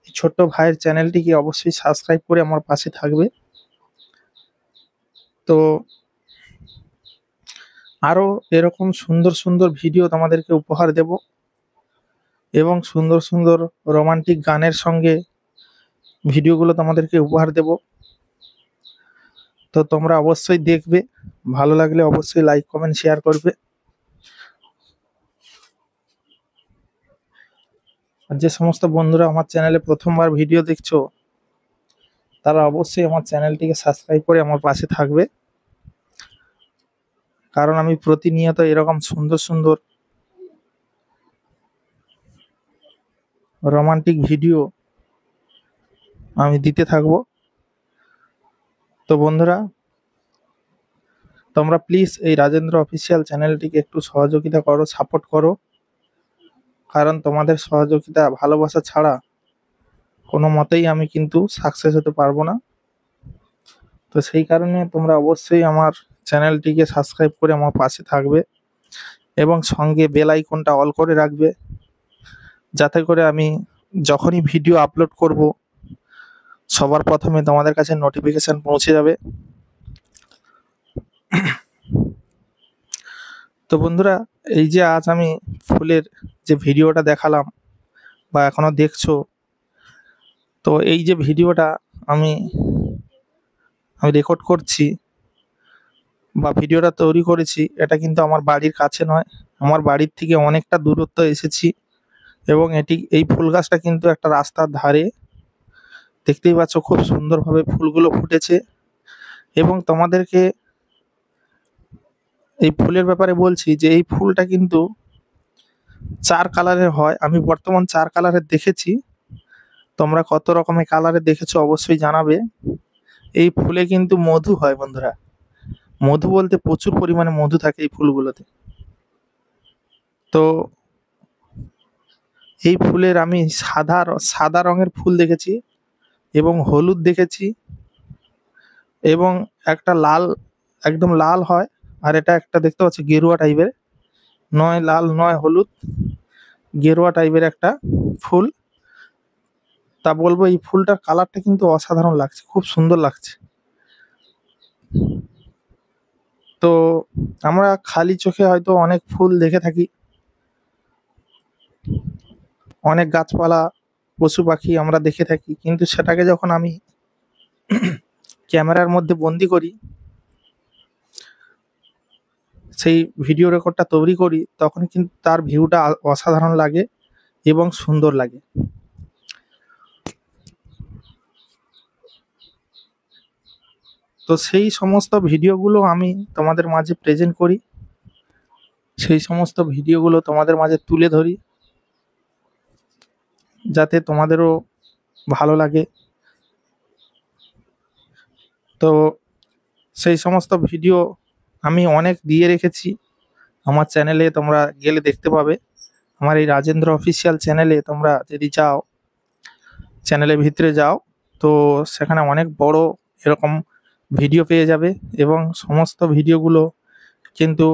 এই ছোট্ট ভাইয়ের চ্যানেলটিকে অবশ্যই সাবস্ক্রাইব করে আমার পাশে থাকবে। তো আরও এরকম সুন্দর সুন্দর ভিডিও তোমাদেরকে উপহার দেব, এবং সুন্দর সুন্দর রোমান্টিক গানের সঙ্গে ভিডিওগুলো তোমাদেরকে উপহার দেব। তো তোমরা অবশ্যই দেখবে, ভালো লাগলে অবশ্যই লাইক কমেন্ট শেয়ার করবে। আর যে সমস্ত বন্ধুরা আমার চ্যানেলে প্রথমবার ভিডিও দেখছো, তারা অবশ্যই আমার চ্যানেলটিকে সাবস্ক্রাইব করে আমার পাশে থাকবে। কারণ আমি প্রতিনিয়ত এরকম সুন্দর সুন্দর রোমান্টিক ভিডিও আমি দিতে থাকব। তো বন্ধুরা, তোমরা প্লিজ এই রাজেন্দ্র অফিসিয়াল চ্যানেলটিকে একটু সহযোগিতা করো, সাপোর্ট করো। কারণ তোমাদের সহযোগিতা, ভালোবাসা ছাড়া কোনো মতেই আমি কিন্তু সাকসেস হতে পারবো না। তো সেই কারণে তোমরা অবশ্যই আমার চ্যানেলটিকে সাবস্ক্রাইব করে আমার পাশে থাকবে, এবং সঙ্গে বেল আইকনটা অল করে রাখবে, যাতে করে আমি যখনই ভিডিও আপলোড করব সবার প্রথমে তোমাদের কাছে নোটিফিকেশন পৌঁছে যাবে। তো বন্ধুরা, এই যে আজ আমি ফুলের যে ভিডিওটা দেখালাম বা এখনো দেখছো, তো এই যে ভিডিওটা আমি রেকর্ড করছি বা ভিডিওটা তৈরি করেছি, এটা কিন্তু আমার বাড়ির কাছে নয়, আমার বাড়ির থেকে অনেকটা দূরত্ব এসেছি। এবং এই ফুল গাছটা কিন্তু একটা রাস্তার ধারে, দেখতেই পাচ্ছ খুব সুন্দরভাবে ফুলগুলো ফুটেছে। এবং তোমাদেরকে এই ফুলের ব্যাপারে বলছি যে এই ফুলটা কিন্তু চার কালারের হয়। আমি বর্তমান চার কালারের দেখেছি, তোমরা কত রকমের কালারের দেখেছো অবশ্যই জানাবে। এই ফুলে কিন্তু মধু হয় বন্ধুরা, মধু বলতে প্রচুর পরিমাণে মধু থাকে এই ফুলগুলোতে। তো এই ফুলের আমি সাদা রঙের ফুল দেখেছি এবং হলুদ দেখেছি এবং একটা লাল, একদম লাল হয়, আর এটা একটা দেখতে পাচ্ছি গেরুয়া টাইপের, নয় লাল নয় হলুদ, গেরুয়া টাইপের একটা ফুল। তা বলবো এই ফুলটার কালারটা কিন্তু অসাধারণ লাগছে, খুব সুন্দর লাগছে। তো আমরা খালি চোখে হয়তো অনেক ফুল দেখে থাকি, অনেক গাছপালা পশু পাখি আমরা দেখে থাকি, কিন্তু সেটাকে যখন আমি ক্যামেরার মধ্যে বন্দি করি, সেই ভিডিও রেকর্ডটা তৈরি করি, তখন কিন্তু তার ভিউটা অসাধারণ লাগে এবং সুন্দর লাগে। তো সেই সমস্ত ভিডিওগুলো আমি তোমাদের মাঝে প্রেজেন্ট করি, সেই সমস্ত ভিডিওগুলো তোমাদের মাঝে তুলে ধরি, যাতে তোমাদেরও ভালো লাগে। তো সেই সমস্ত ভিডিও আমি অনেক দিয়ে রেখেছি আমার চ্যানেলে, তোমরা গেলে দেখতে পাবে। আমার এই রাজেন্দ্র অফিসিয়াল চ্যানেলে তোমরা যদি যাও, চ্যানেলের ভিতরে যাও, তো সেখানে অনেক বড় এরকম ভিডিও পেয়ে যাবে এবং সমস্ত ভিডিওগুলো কিন্তু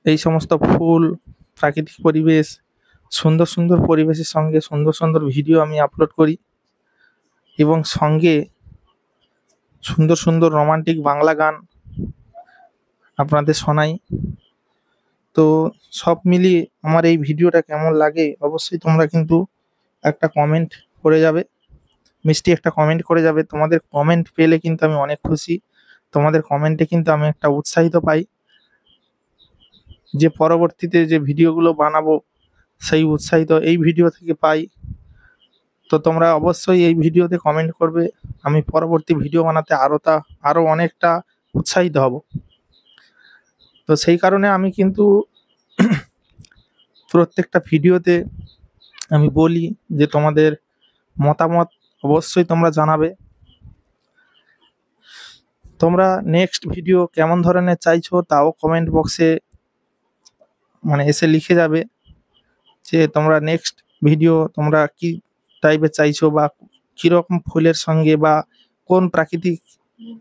এই সমস্ত ফুল, প্রাকৃতিক পরিবেশ, সুন্দর সুন্দর পরিবেশের সঙ্গে সুন্দর সুন্দর ভিডিও আমি আপলোড করি এবং সঙ্গে সুন্দর সুন্দর রোমান্টিক বাংলা গান আপনাদের শোনাই। তো সব মিলিয়ে আমার এই ভিডিওটা কেমন লাগে অবশ্যই তোমরা কিন্তু একটা কমেন্ট করে যাবে, মিষ্টি একটা কমেন্ট করে যাবে। তোমাদের কমেন্ট পেলে কিন্তু আমি অনেক খুশি, তোমাদের কমেন্টে কিন্তু আমি একটা উৎসাহিত পাই যে পরবর্তীতে যে ভিডিওগুলো বানাবো সেই উৎসাহিত এই ভিডিও থেকে পাই। তো তোমরা অবশ্যই এই ভিডিওতে কমেন্ট করবে, আমি পরবর্তী ভিডিও বানাতে আরও অনেকটা উৎসাহিত হব। তো সেই কারণে আমি কিন্তু প্রত্যেকটা ভিডিওতে আমি বলি যে তোমাদের মতামত অবশ্যই তোমরা জানাবে। তোমরা নেক্সট ভিডিও কেমন ধরনের চাইছো তাও কমেন্ট বক্সে এসে লিখে যাবে যে তোমরা নেক্সট ভিডিও তোমরা কি টাইপের চাইছো, বা কীরকম ফুলের সঙ্গে, বা কোন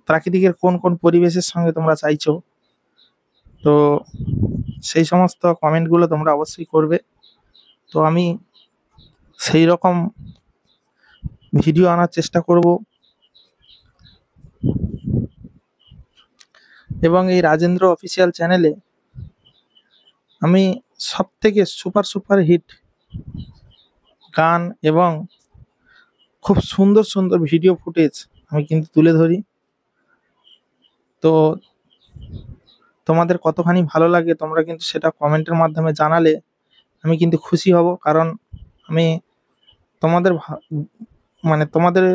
প্রাকৃতিকের কোন কোন পরিবেশের সঙ্গে তোমরা চাইছো। তো সেই সমস্ত কমেন্টগুলো তোমরা অবশ্যই করবে। তো আমি সেই রকম ভিডিও আনার চেষ্টা করব এবং এই রাজেন্দ্র অফিসিয়াল চ্যানেলে আমি সবথেকে সুপার হিট গান এবং খুব সুন্দর সুন্দর ভিডিও ফুটেজ আমি কিন্তু তুলে ধরি। তো তোমাদের কতখানি ভালো লাগে তোমরা কিন্তু সেটা কমেন্টের মাধ্যমে জানালে আমি কিন্তু খুশি হব, কারণ আমি তোমাদের তোমাদের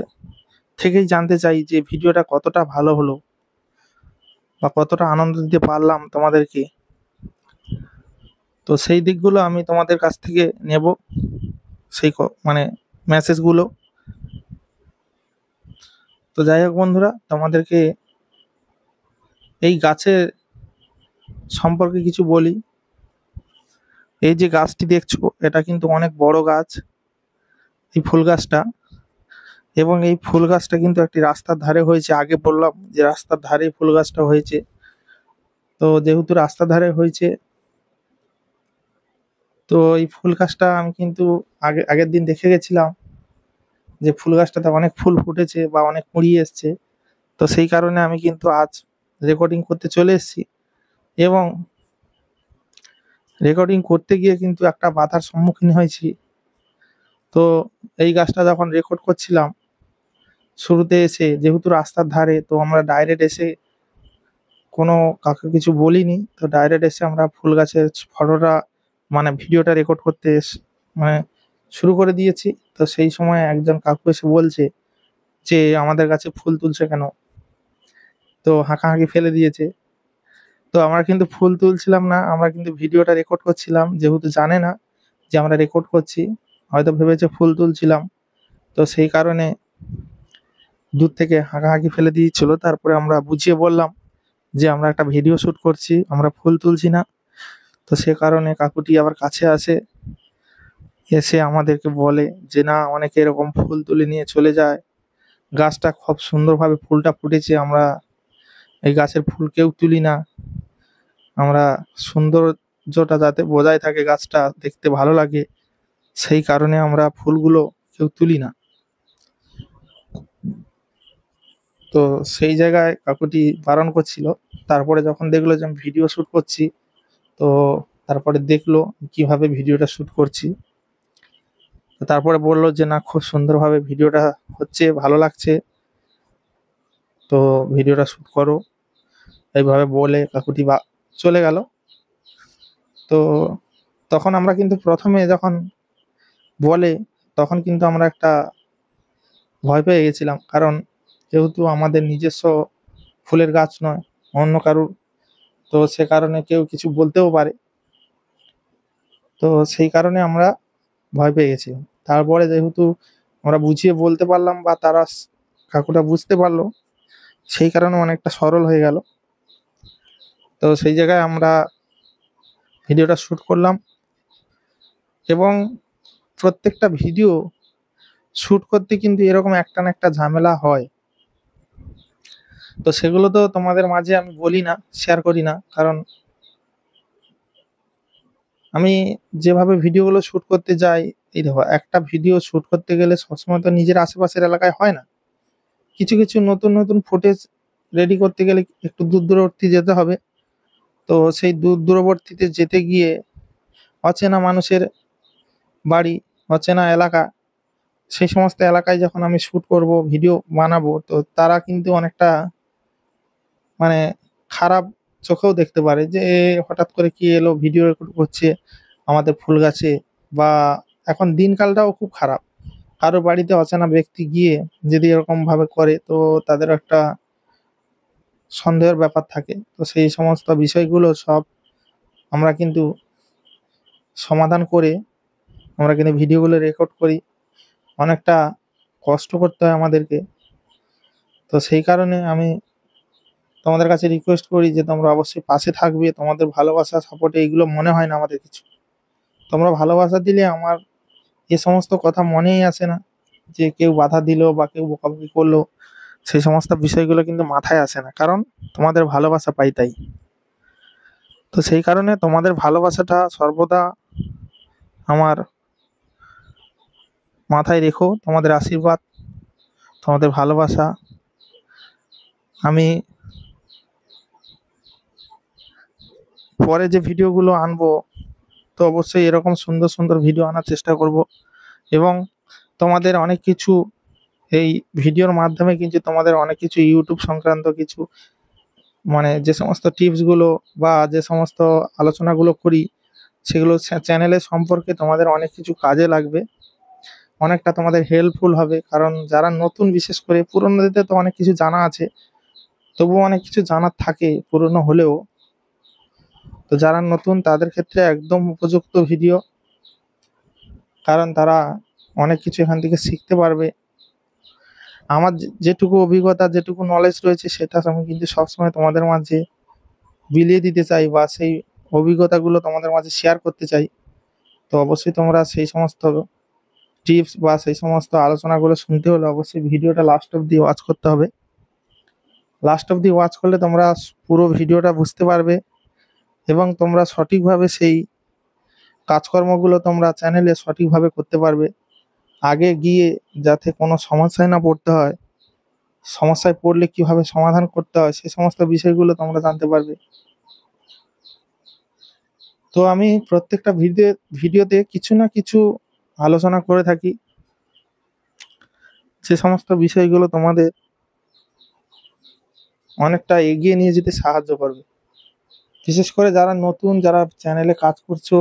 থেকেই জানতে চাই যে ভিডিওটা কতটা ভালো হলো বা কতটা আনন্দ দিতে পারলাম তোমাদেরকে। তো সেই দিকগুলো আমি তোমাদের কাছ থেকে নেব, সেই মেসেজগুলো। তো যাই হোক বন্ধুরা, তোমাদেরকে এই গাছের সম্পর্কে কিছু বলি। এই যে গাছটি দেখছো এটা কিন্তু অনেক বড় গাছ, এই ফুল গাছটা। এবং এই ফুল গাছটা কিন্তু একটি রাস্তার ধারে হয়েছে, আগে বললাম যে রাস্তার ধারে ফুল গাছটা হয়েছে। তো যেহেতু রাস্তার ধারে হয়েছে, তো এই ফুল গাছটা আমি কিন্তু আগের দিন দেখে গেছিলাম যে ফুল গাছটাতে অনেক ফুল ফুটেছে বা অনেক কুঁড়ি এসছে। তো সেই কারণে আমি কিন্তু আজ রেকর্ডিং করতে চলে এসেছি এবং রেকর্ডিং করতে গিয়ে কিন্তু একটা বাধার সম্মুখীন হয়েছি। তো এই গাছটা যখন রেকর্ড করছিলাম শুরুতে এসে, যেহেতু রাস্তার ধারে, তো আমরা ডাইরেক্ট এসে কোনো কাউকে কিছু বলিনি, তো ডাইরেক্ট এসে আমরা ফুল গাছের ফটোটা ভিডিওটা রেকর্ড করতে শুরু করে দিয়েছি। তো সেই সময় একজন কাকু এসে বলছে যে আমাদের গাছে ফুল তুলছে কেন, তো হাঁকাহাঁকি ফেলে দিয়েছে। তো আমরা কিন্তু ফুল তুলছিলাম না, আমরা কিন্তু ভিডিওটা রেকর্ড করছিলাম। যেহেতু জানে না যে আমরা রেকর্ড করছি, হয়তো ভেবেছে ফুল তুলছিলাম, তো সেই কারণে দূর থেকে হাঁকাহাঁকি ফেলে দিয়েছিল। তারপরে আমরা বুঝিয়ে বললাম যে আমরা একটা ভিডিও শ্যুট করছি, আমরা ফুল তুলছি না। তো সে কারণে কাকুটি আবার কাছে আসে, এসে আমাদেরকে বলে যে না, অনেকে এরকম ফুল তুলে নিয়ে চলে যায়, গাছটা খুব সুন্দরভাবে ফুলটা ফুটেছে, আমরা এই গাছের ফুল কেউ তুলি না, আমরা সৌন্দর্যটা যাতে বজায় থাকে, গাছটা দেখতে ভালো লাগে, সেই কারণে আমরা ফুলগুলো কেউ তুলি না। তো সেই জায়গায় কাকুটি বারণ করছিল। তারপরে যখন দেখলো যে আমি ভিডিও শ্যুট করছি, তো তারপরে দেখলো কিভাবে ভিডিওটা শ্যুট করছি। তো তারপরে বললো যে না, খুব সুন্দরভাবে ভিডিওটা হচ্ছে, ভালো লাগছে, তো ভিডিওটা শ্যুট করো, এইভাবে বলে কাকুটি চলে গেল। তো তখন আমরা কিন্তু প্রথমে যখন বলে, তখন কিন্তু আমরা একটা ভয় পেয়ে গেছিলাম, কারণ যেহেতু আমাদের নিজস্ব ফুলের গাছ নয়, অন্য কারুর, তো সে কারণে কেউ কিছু বলতেও পারে। তো সেই কারণে আমরা ভয় পেয়ে গেছিলাম। তারপরে যেহেতু আমরা বুঝিয়ে বলতে পারলাম, বা তারা কাকুটা বুঝতে পারলো, সেই কারণে অনেকটা সরল হয়ে গেল। তো সেই জায়গায় আমরা ভিডিওটা শ্যুট করলাম, এবং প্রত্যেকটা ভিডিও শ্যুট করতে কিন্তু এরকম একটা না একটা ঝামেলা হয়। তো সেগুলো তো তোমাদের মাঝে আমি বলি না, শেয়ার করি না, কারণ আমি যেভাবে ভিডিওগুলো শ্যুট করতে যাই, এই দেখো, একটা ভিডিও শ্যুট করতে গেলে সবসময় তো নিজের আশেপাশের এলাকায় হয় না, কিছু কিছু নতুন নতুন ফুটেজ রেডি করতে গেলে একটু দূর দূরবর্তী যেতে হবে। তো সেই দূর দূরবর্তীতে যেতে গিয়ে অচেনা মানুষের বাড়ি, অচেনা এলাকা, সেই সমস্ত এলাকায় যখন আমি শ্যুট করব, ভিডিও বানাবো, তো তারা কিন্তু অনেকটা মানে খারাপ চোখেও দেখতে পারে যে এ হঠাৎ করে কি এলো, ভিডিও রেকর্ড করছে আমাদের ফুল গাছে। বা এখন দিনকালটাও খুব খারাপ, কারো বাড়িতে অচেনা ব্যক্তি গিয়ে যদি এরকম ভাবে করে, তো তাদের একটা সন্দেহের ব্যাপার থাকে। তো সেই সমস্ত বিষয়গুলো সব আমরা কিন্তু সমাধান করে আমরা কিন্তু ভিডিওগুলো রেকর্ড করি, অনেকটা কষ্ট করতে হয় আমাদেরকে। তো সেই কারণে আমি তোমাদের কাছে রিকোয়েস্ট করি যে তোমরা অবশ্যই পাশে থাকবে, তোমাদের ভালোবাসা সাপোর্টে এইগুলো মনে হয় না আমাদের কিছু। তোমরা ভালোবাসা দিলে আমার এ সমস্ত কথা মনেই আসে না, যে কেউ বাধা দিল বা কেউ বকাবকি করলো, সেই সমস্ত বিষয়গুলো কিন্তু মাথায় আসে না, কারণ তোমাদের ভালোবাসা পাই তাই। তো সেই কারণে তোমাদের ভালোবাসাটা সর্বদা আমার মাথায় রেখো, তোমাদের আশীর্বাদ, তোমাদের ভালোবাসা। আমি পরে যে ভিডিওগুলো আনবো, তো অবশ্যই এরকম সুন্দর সুন্দর ভিডিও আনার চেষ্টা করব, এবং তোমাদের অনেক কিছু এই ভিডিওর মাধ্যমে কিন্তু তোমাদের অনেক কিছু ইউটিউব সংক্রান্ত কিছু, মানে যে সমস্ত টিপসগুলো বা যে সমস্ত আলোচনাগুলো করি, সেগুলো চ্যানেলের সম্পর্কে তোমাদের অনেক কিছু কাজে লাগবে, অনেকটা তোমাদের হেল্পফুল হবে। কারণ যারা নতুন, বিশেষ করে পুরনোদের তো অনেক কিছু জানা আছে, তবুও অনেক কিছু জানার থাকে পুরনো হলেও। তো যারা নতুন তাদের ক্ষেত্রে একদম উপযুক্ত ভিডিও, কারণ তারা অনেক কিছু এখান থেকে শিখতে পারবে। আমার যেটুকু অভিজ্ঞতা, যেটুকু নলেজ রয়েছে, সেটা আমি কিন্তু সবসময় তোমাদের মাঝে বিলিয়ে দিতে চাই, বা সেই অভিজ্ঞতাগুলো তোমাদের মাঝে শেয়ার করতে চাই। তো অবশ্যই তোমরা সেই সমস্ত টিপস বা সেই সমস্ত আলোচনাগুলো শুনতে হলে অবশ্যই ভিডিওটা লাস্ট অব্দি ওয়াচ করতে হবে। লাস্ট অব্দি ওয়াচ করলে তোমরা পুরো ভিডিওটা বুঝতে পারবে, এবং তোমরা সঠিকভাবে সেই কাজকর্মগুলো তোমরা চ্যানেলে সঠিকভাবে করতে পারবে। আগে গিয়ে যাতে কোনো সমস্যায় না পড়তে হয়, সমস্যায় পড়লে কিভাবে সমাধান করতে হয়, সেই সমস্ত বিষয়গুলো তোমরা জানতে পারবে। তো আমি প্রত্যেকটা ভিডিওতে কিছু না কিছু আলোচনা করে থাকি, যে সমস্ত বিষয়গুলো তোমাদের অনেকটা এগিয়ে নিয়ে যেতে সাহায্য করবে। বিশেষ করে যারা নতুন, যারা চ্যানেলে কাজ করছো,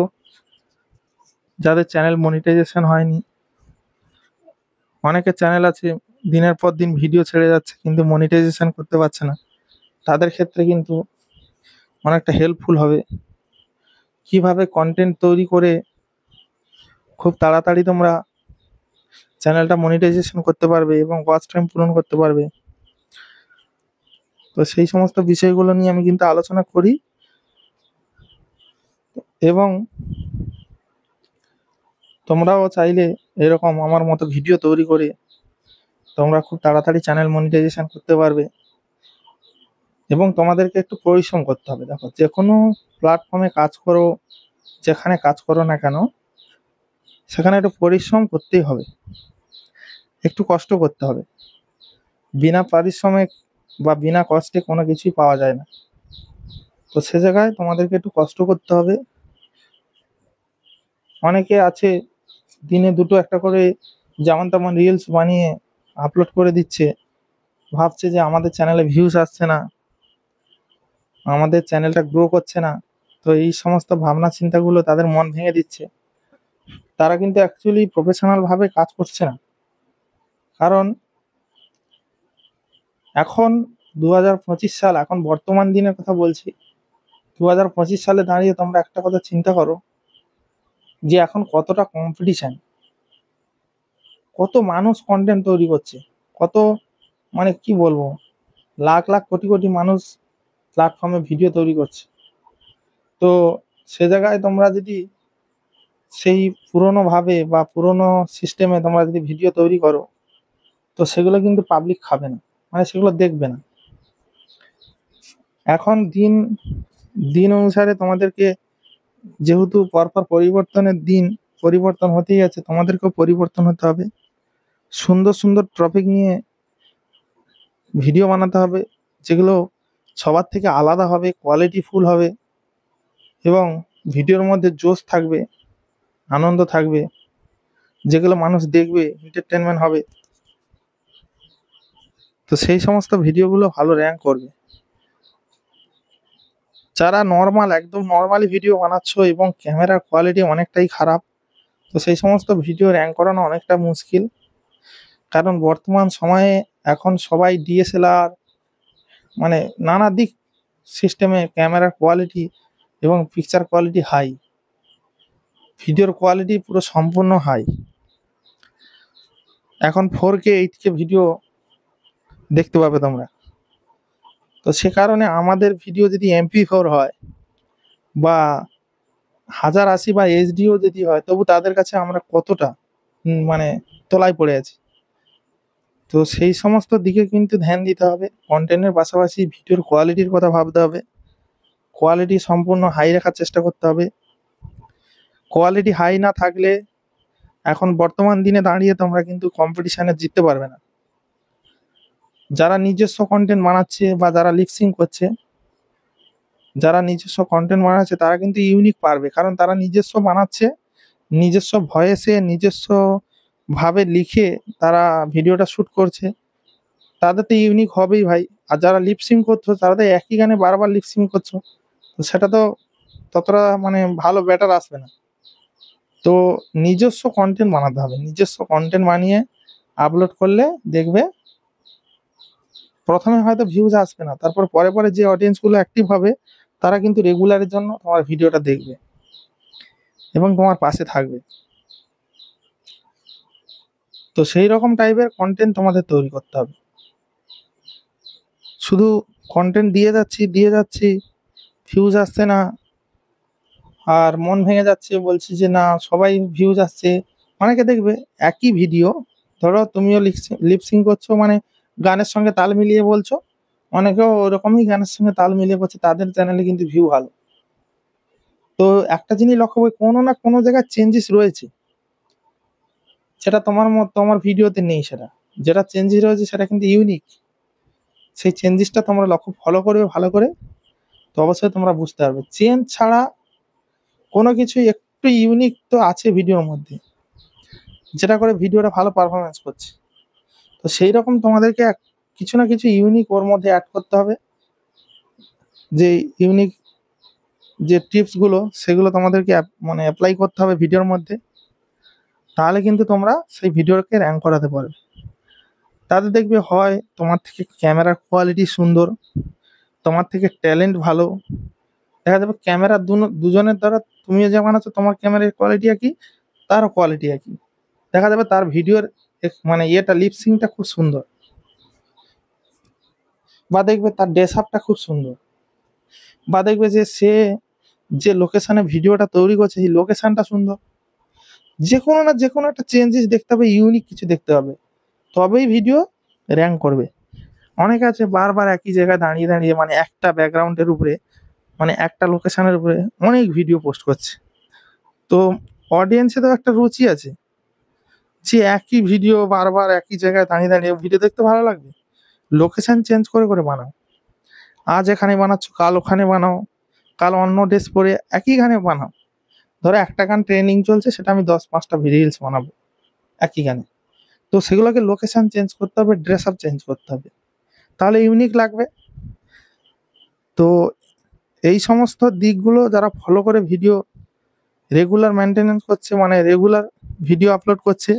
যাদের চ্যানেল মনিটাইজেশন হয়নি, অনেকের চ্যানেল আছে দিনের পর দিন ভিডিও ছেড়ে যাচ্ছে কিন্তু মনিটাইজেশন করতে পারছে না, তাদের ক্ষেত্রে কিন্তু অনেকটা হেল্পফুল হবে। কিভাবে কন্টেন্ট তৈরি করে খুব তাড়াতাড়ি তোমরা চ্যানেলটা মনিটাইজেশন করতে পারবে এবং ওয়াচ টাইম পূরণ করতে পারবে। তো সেই সমস্ত বিষয়গুলো নিয়ে আমি কিন্তু আলোচনা করি এবং তোমরাও চাইলে এরকম আমার মতো ভিডিও তৈরি করে তোমরা খুব তাড়াতাড়ি চ্যানেল মনিটাইজেশন করতে পারবে। এবং তোমাদেরকে একটু পরিশ্রম করতে হবে। দেখো, যে কোনো প্ল্যাটফর্মে কাজ করো, যেখানে কাজ করো না কেন, সেখানে একটু পরিশ্রম করতেই হবে, একটু কষ্ট করতে হবে। বিনা পারিশ্রমিক বা বিনা কষ্টে কোনো কিছুই পাওয়া যায় না। তো সে জায়গায় তোমাদেরকে একটু কষ্ট করতে হবে। অনেকে আছে দিনে দুটো একটা করে যেমন তেমন রিলস বানিয়ে আপলোড করে দিচ্ছে, ভাবছে যে আমাদের চ্যানেলে ভিউজ আসছে না, আমাদের চ্যানেলটা গ্রো করছে না। তো এই সমস্ত ভাবনা চিন্তাগুলো তাদের মন ভেঙে দিচ্ছে। তারা কিন্তু অ্যাকচুয়ালি প্রফেশনাল ভাবে কাজ করছে না। কারণ এখন 2025 সাল, এখন বর্তমান দিনের কথা বলছি। 2025 সালে দাঁড়িয়ে তোমরা একটা কথা চিন্তা করো যে এখন কতটা কম্পিটিশন, কত মানুষ কন্টেন্ট তৈরি করছে, কত মানে কি বলবো, লাখ লাখ কোটি কোটি মানুষ প্ল্যাটফর্মে ভিডিও তৈরি করছে। তো সে জায়গায় তোমরা যদি সেই পুরনো ভাবে বা পুরনো সিস্টেমে তোমরা যদি ভিডিও তৈরি করো, তো সেগুলো কিন্তু পাবলিক খাবে না, মানে সেগুলো দেখবে না। এখন দিন দিন অনুসারে তোমাদেরকে, যেহেতু পরপর পরিবর্তনের দিন, পরিবর্তন হতেই আছে, তোমাদেরকেও পরিবর্তন হতে হবে। সুন্দর সুন্দর টপিক নিয়ে ভিডিও বানাতে হবে, যেগুলো সবার থেকে আলাদা হবে, কোয়ালিটিফুল হবে এবং ভিডিওর মধ্যে জোশ থাকবে, আনন্দ থাকবে, যেগুলো মানুষ দেখবে, এন্টারটেনমেন্ট হবে। তো সেই সমস্ত ভিডিওগুলো ভালো র্যাঙ্ক করবে। যারা নর্মাল, একদম নর্মালি ভিডিও বানাচ্ছ এবং ক্যামেরার কোয়ালিটি অনেকটাই খারাপ, তো সেই সমস্ত ভিডিও র্যাঙ্ক করানো অনেকটা মুশকিল। কারণ বর্তমান সময়ে এখন সবাই ডিএসএলআর, মানে নানা দিক সিস্টেমে ক্যামেরার কোয়ালিটি এবং পিকচার কোয়ালিটি হাই, ভিডিওর কোয়ালিটি পুরো সম্পূর্ণ হাই। এখন 4K 8K ভিডিও দেখতে পাবে তোমরা। তো সে কারণে আমাদের ভিডিও যদি MP4 হয় বা 1080 বা এইচডিও যদি হয়, তবু তাদের কাছে আমরা কতটা মানে তলায় পড়ে আছি। তো সেই সমস্ত দিকে কিন্তু ধ্যান দিতে হবে। কন্টেন্টের পাশাপাশি ভিডিওর কোয়ালিটির কথা ভাবতে হবে, কোয়ালিটি সম্পূর্ণ হাই রাখার চেষ্টা করতে হবে। কোয়ালিটি হাই না থাকলে এখন বর্তমান দিনে দাঁড়িয়ে তোমরা কিন্তু কম্পিটিশানে জিততে পারবে না। যারা নিজস্ব কন্টেন্ট বানাচ্ছে বা যারা লিপসিং করছে, যারা নিজস্ব কন্টেন্ট বানাচ্ছে তারা কিন্তু ইউনিক পারবে, কারণ তারা নিজস্ব বানাচ্ছে, নিজস্ব ভয়েসে, নিজস্ব ভাবে লিখে তারা ভিডিওটা শ্যুট করছে। তাদের তো ইউনিক হবেই ভাই। আর যারা লিপসিং করছো তারা তো একই গানে বারবার লিপসিং করছো, তো সেটা তো ততটা মানে ভালো ব্যাটার আসবে না। তো নিজস্ব কন্টেন্ট বানাতে হবে, নিজস্ব কন্টেন্ট বানিয়ে আপলোড করলে দেখবে প্রথমে হয়তো ভিউজ আসবে না, তারপর পরে পরে যে অডিয়েন্সগুলো অ্যাক্টিভ হবে তারা কিন্তু রেগুলারের জন্য তোমার ভিডিওটা দেখবে এবং তোমার পাশে থাকবে। তো সেই রকম টাইপের কন্টেন্ট তোমাদের তৈরি করতে হবে। শুধু কন্টেন্ট দিয়ে যাচ্ছি ভিউজ আসছে না, আর মন ভেঙে যাচ্ছে, বলছি যে না সবাই ভিউজ আসছে। অনেকে দেখবে একই ভিডিও, ধরো তুমিও লিপসিং করছো, মানে গানের সঙ্গে তাল মিলিয়ে বলছো, অনেকেও ওরকমই গানের সঙ্গে তাল মিলিয়ে করছে, তাদের চ্যানেলে কিন্তু ভিউ ভালো। তো একটা জিনিস লক্ষ্য করে, কোনো না কোনো জায়গায় চেঞ্জেস রয়েছে, সেটা তোমার ভিডিওতে নেই। সেটা যেটা চেঞ্জেস রয়েছে সেটা কিন্তু ইউনিক। সেই চেঞ্জেসটা তোমরা ফলো করবে ভালো করে, তো অবশ্যই তোমরা বুঝতে পারবে চেঞ্জ ছাড়া কোনো কিছুই একটু ইউনিক তো আছে ভিডিওর মধ্যে, যেটা করে ভিডিওটা ভালো পারফরমেন্স করছে। তো সেই রকম তোমাদেরকে কিছু না কিছু ইউনিক ওর মধ্যে অ্যাড করতে হবে। যে ইউনিক যে টিপসগুলো সেগুলো তোমাদেরকে মানে অ্যাপ্লাই করতে হবে ভিডিওর মধ্যে, তাহলে কিন্তু তোমরা সেই ভিডিওকে র্যাঙ্ক করাতে পারবে। তাদের দেখবে হয় তোমার থেকে ক্যামেরার কোয়ালিটি সুন্দর, তোমার থেকে ট্যালেন্ট ভালো, দেখা যাবে ক্যামেরা দুজনের দ্বারা তুমিও যে বানাচ্ছো তোমার ক্যামেরার কোয়ালিটি একই, তারও কোয়ালিটি একই। দেখা যাবে তার ভিডিওর মানে ইয়েটা লিপসিংটা খুব সুন্দর, বা দেখবে তার ড্রেস আপটা খুব সুন্দর, বা দেখবে যে সে যে লোকেশনে ভিডিওটা তৈরি করছে সেই লোকেশনটা সুন্দর। যে কোনো না যে কোনো একটা চেঞ্জেস দেখতে হবে, ইউনিক কিছু দেখতে হবে, তবেই ভিডিও র্যাঙ্ক করবে। অনেকে আছে বারবার একই জায়গায় দাঁড়িয়ে দাঁড়িয়ে মানে একটা ব্যাকগ্রাউন্ডের উপরে মানে একটা লোকেশনের উপরে অনেক ভিডিও পোস্ট করছে। তো অডিয়েন্সে তো একটা রুচি আছে যে একই ভিডিও বারবার একই জায়গায় দাঁড়িয়ে দাঁড়িয়ে ভিডিও দেখতে ভালো লাগবে। লোকেশন চেঞ্জ করে করে বানাও। আজ এখানে বানাচ্ছ, কাল ওখানে বানাও, কাল অন্য ড্রেস পরে একই গানে বানাও। ধরো একটা গান ট্রেন্ডিং চলছে, সেটা আমি 10-5টা রিলস বানাবো একই গানে। তো সেগুলোকে লোকেশন চেঞ্জ করতে হবে, ড্রেস আপ চেঞ্জ করতে হবে, তাহলে ইউনিক লাগবে। তো এই সমস্ত দিকগুলো যারা ফলো করে ভিডিও রেগুলার মেনটেনেন্স করছে, মানে রেগুলার ভিডিও আপলোড করছে,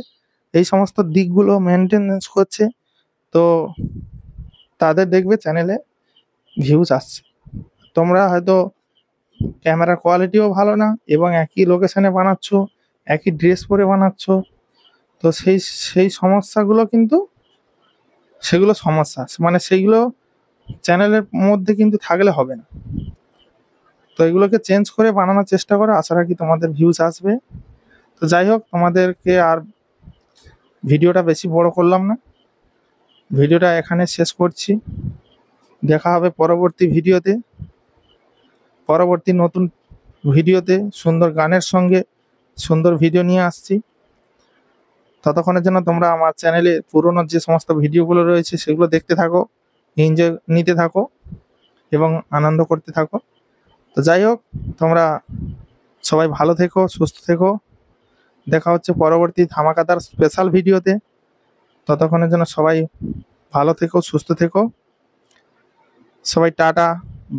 এই সমস্ত দিকগুলো মেনটেনেন্স করছে, তো তাদের দেখবে চ্যানেলে ভিউজ আসছে। তোমরা হয়তো ক্যামেরার কোয়ালিটিও ভালো না এবং একই লোকেশনে বানাচ্ছ, একই ড্রেস পরে বানাচ্ছ, তো সেই সেই সমস্যাগুলো কিন্তু সেগুলো সমস্যা, মানে সেইগুলো চ্যানেলের মধ্যে কিন্তু থাকলে হবে না। তো এগুলোকে চেঞ্জ করে বানানোর চেষ্টা করো, আশা রাখি তোমাদের ভিউজ আসবে। তো যাই হোক, তোমাদেরকে আর ভিডিওটা বেশি বড় করলাম না, ভিডিওটা এখানে শেষ করছি। দেখা হবে পরবর্তী ভিডিওতে, পরবর্তী নতুন ভিডিওতে সুন্দর গানের সঙ্গে সুন্দর ভিডিও নিয়ে আসছি। ততক্ষণের জন্য তোমরা আমার চ্যানেলে পুরনো যে সমস্ত ভিডিওগুলো রয়েছে সেগুলো দেখতে থাকো, এনজয় নিতে থাকো এবং আনন্দ করতে থাকো। তো যাই হোক, তোমরা সবাই ভালো থেকো, সুস্থ থেকো। দেখা হচ্ছে পরবর্তী ধামাকাদার স্পেশাল ভিডিওতে। ততক্ষণের জন্য সবাই ভালো থেকো, সুস্থ থেকো। সবাই টাটা,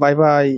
বাই বাই।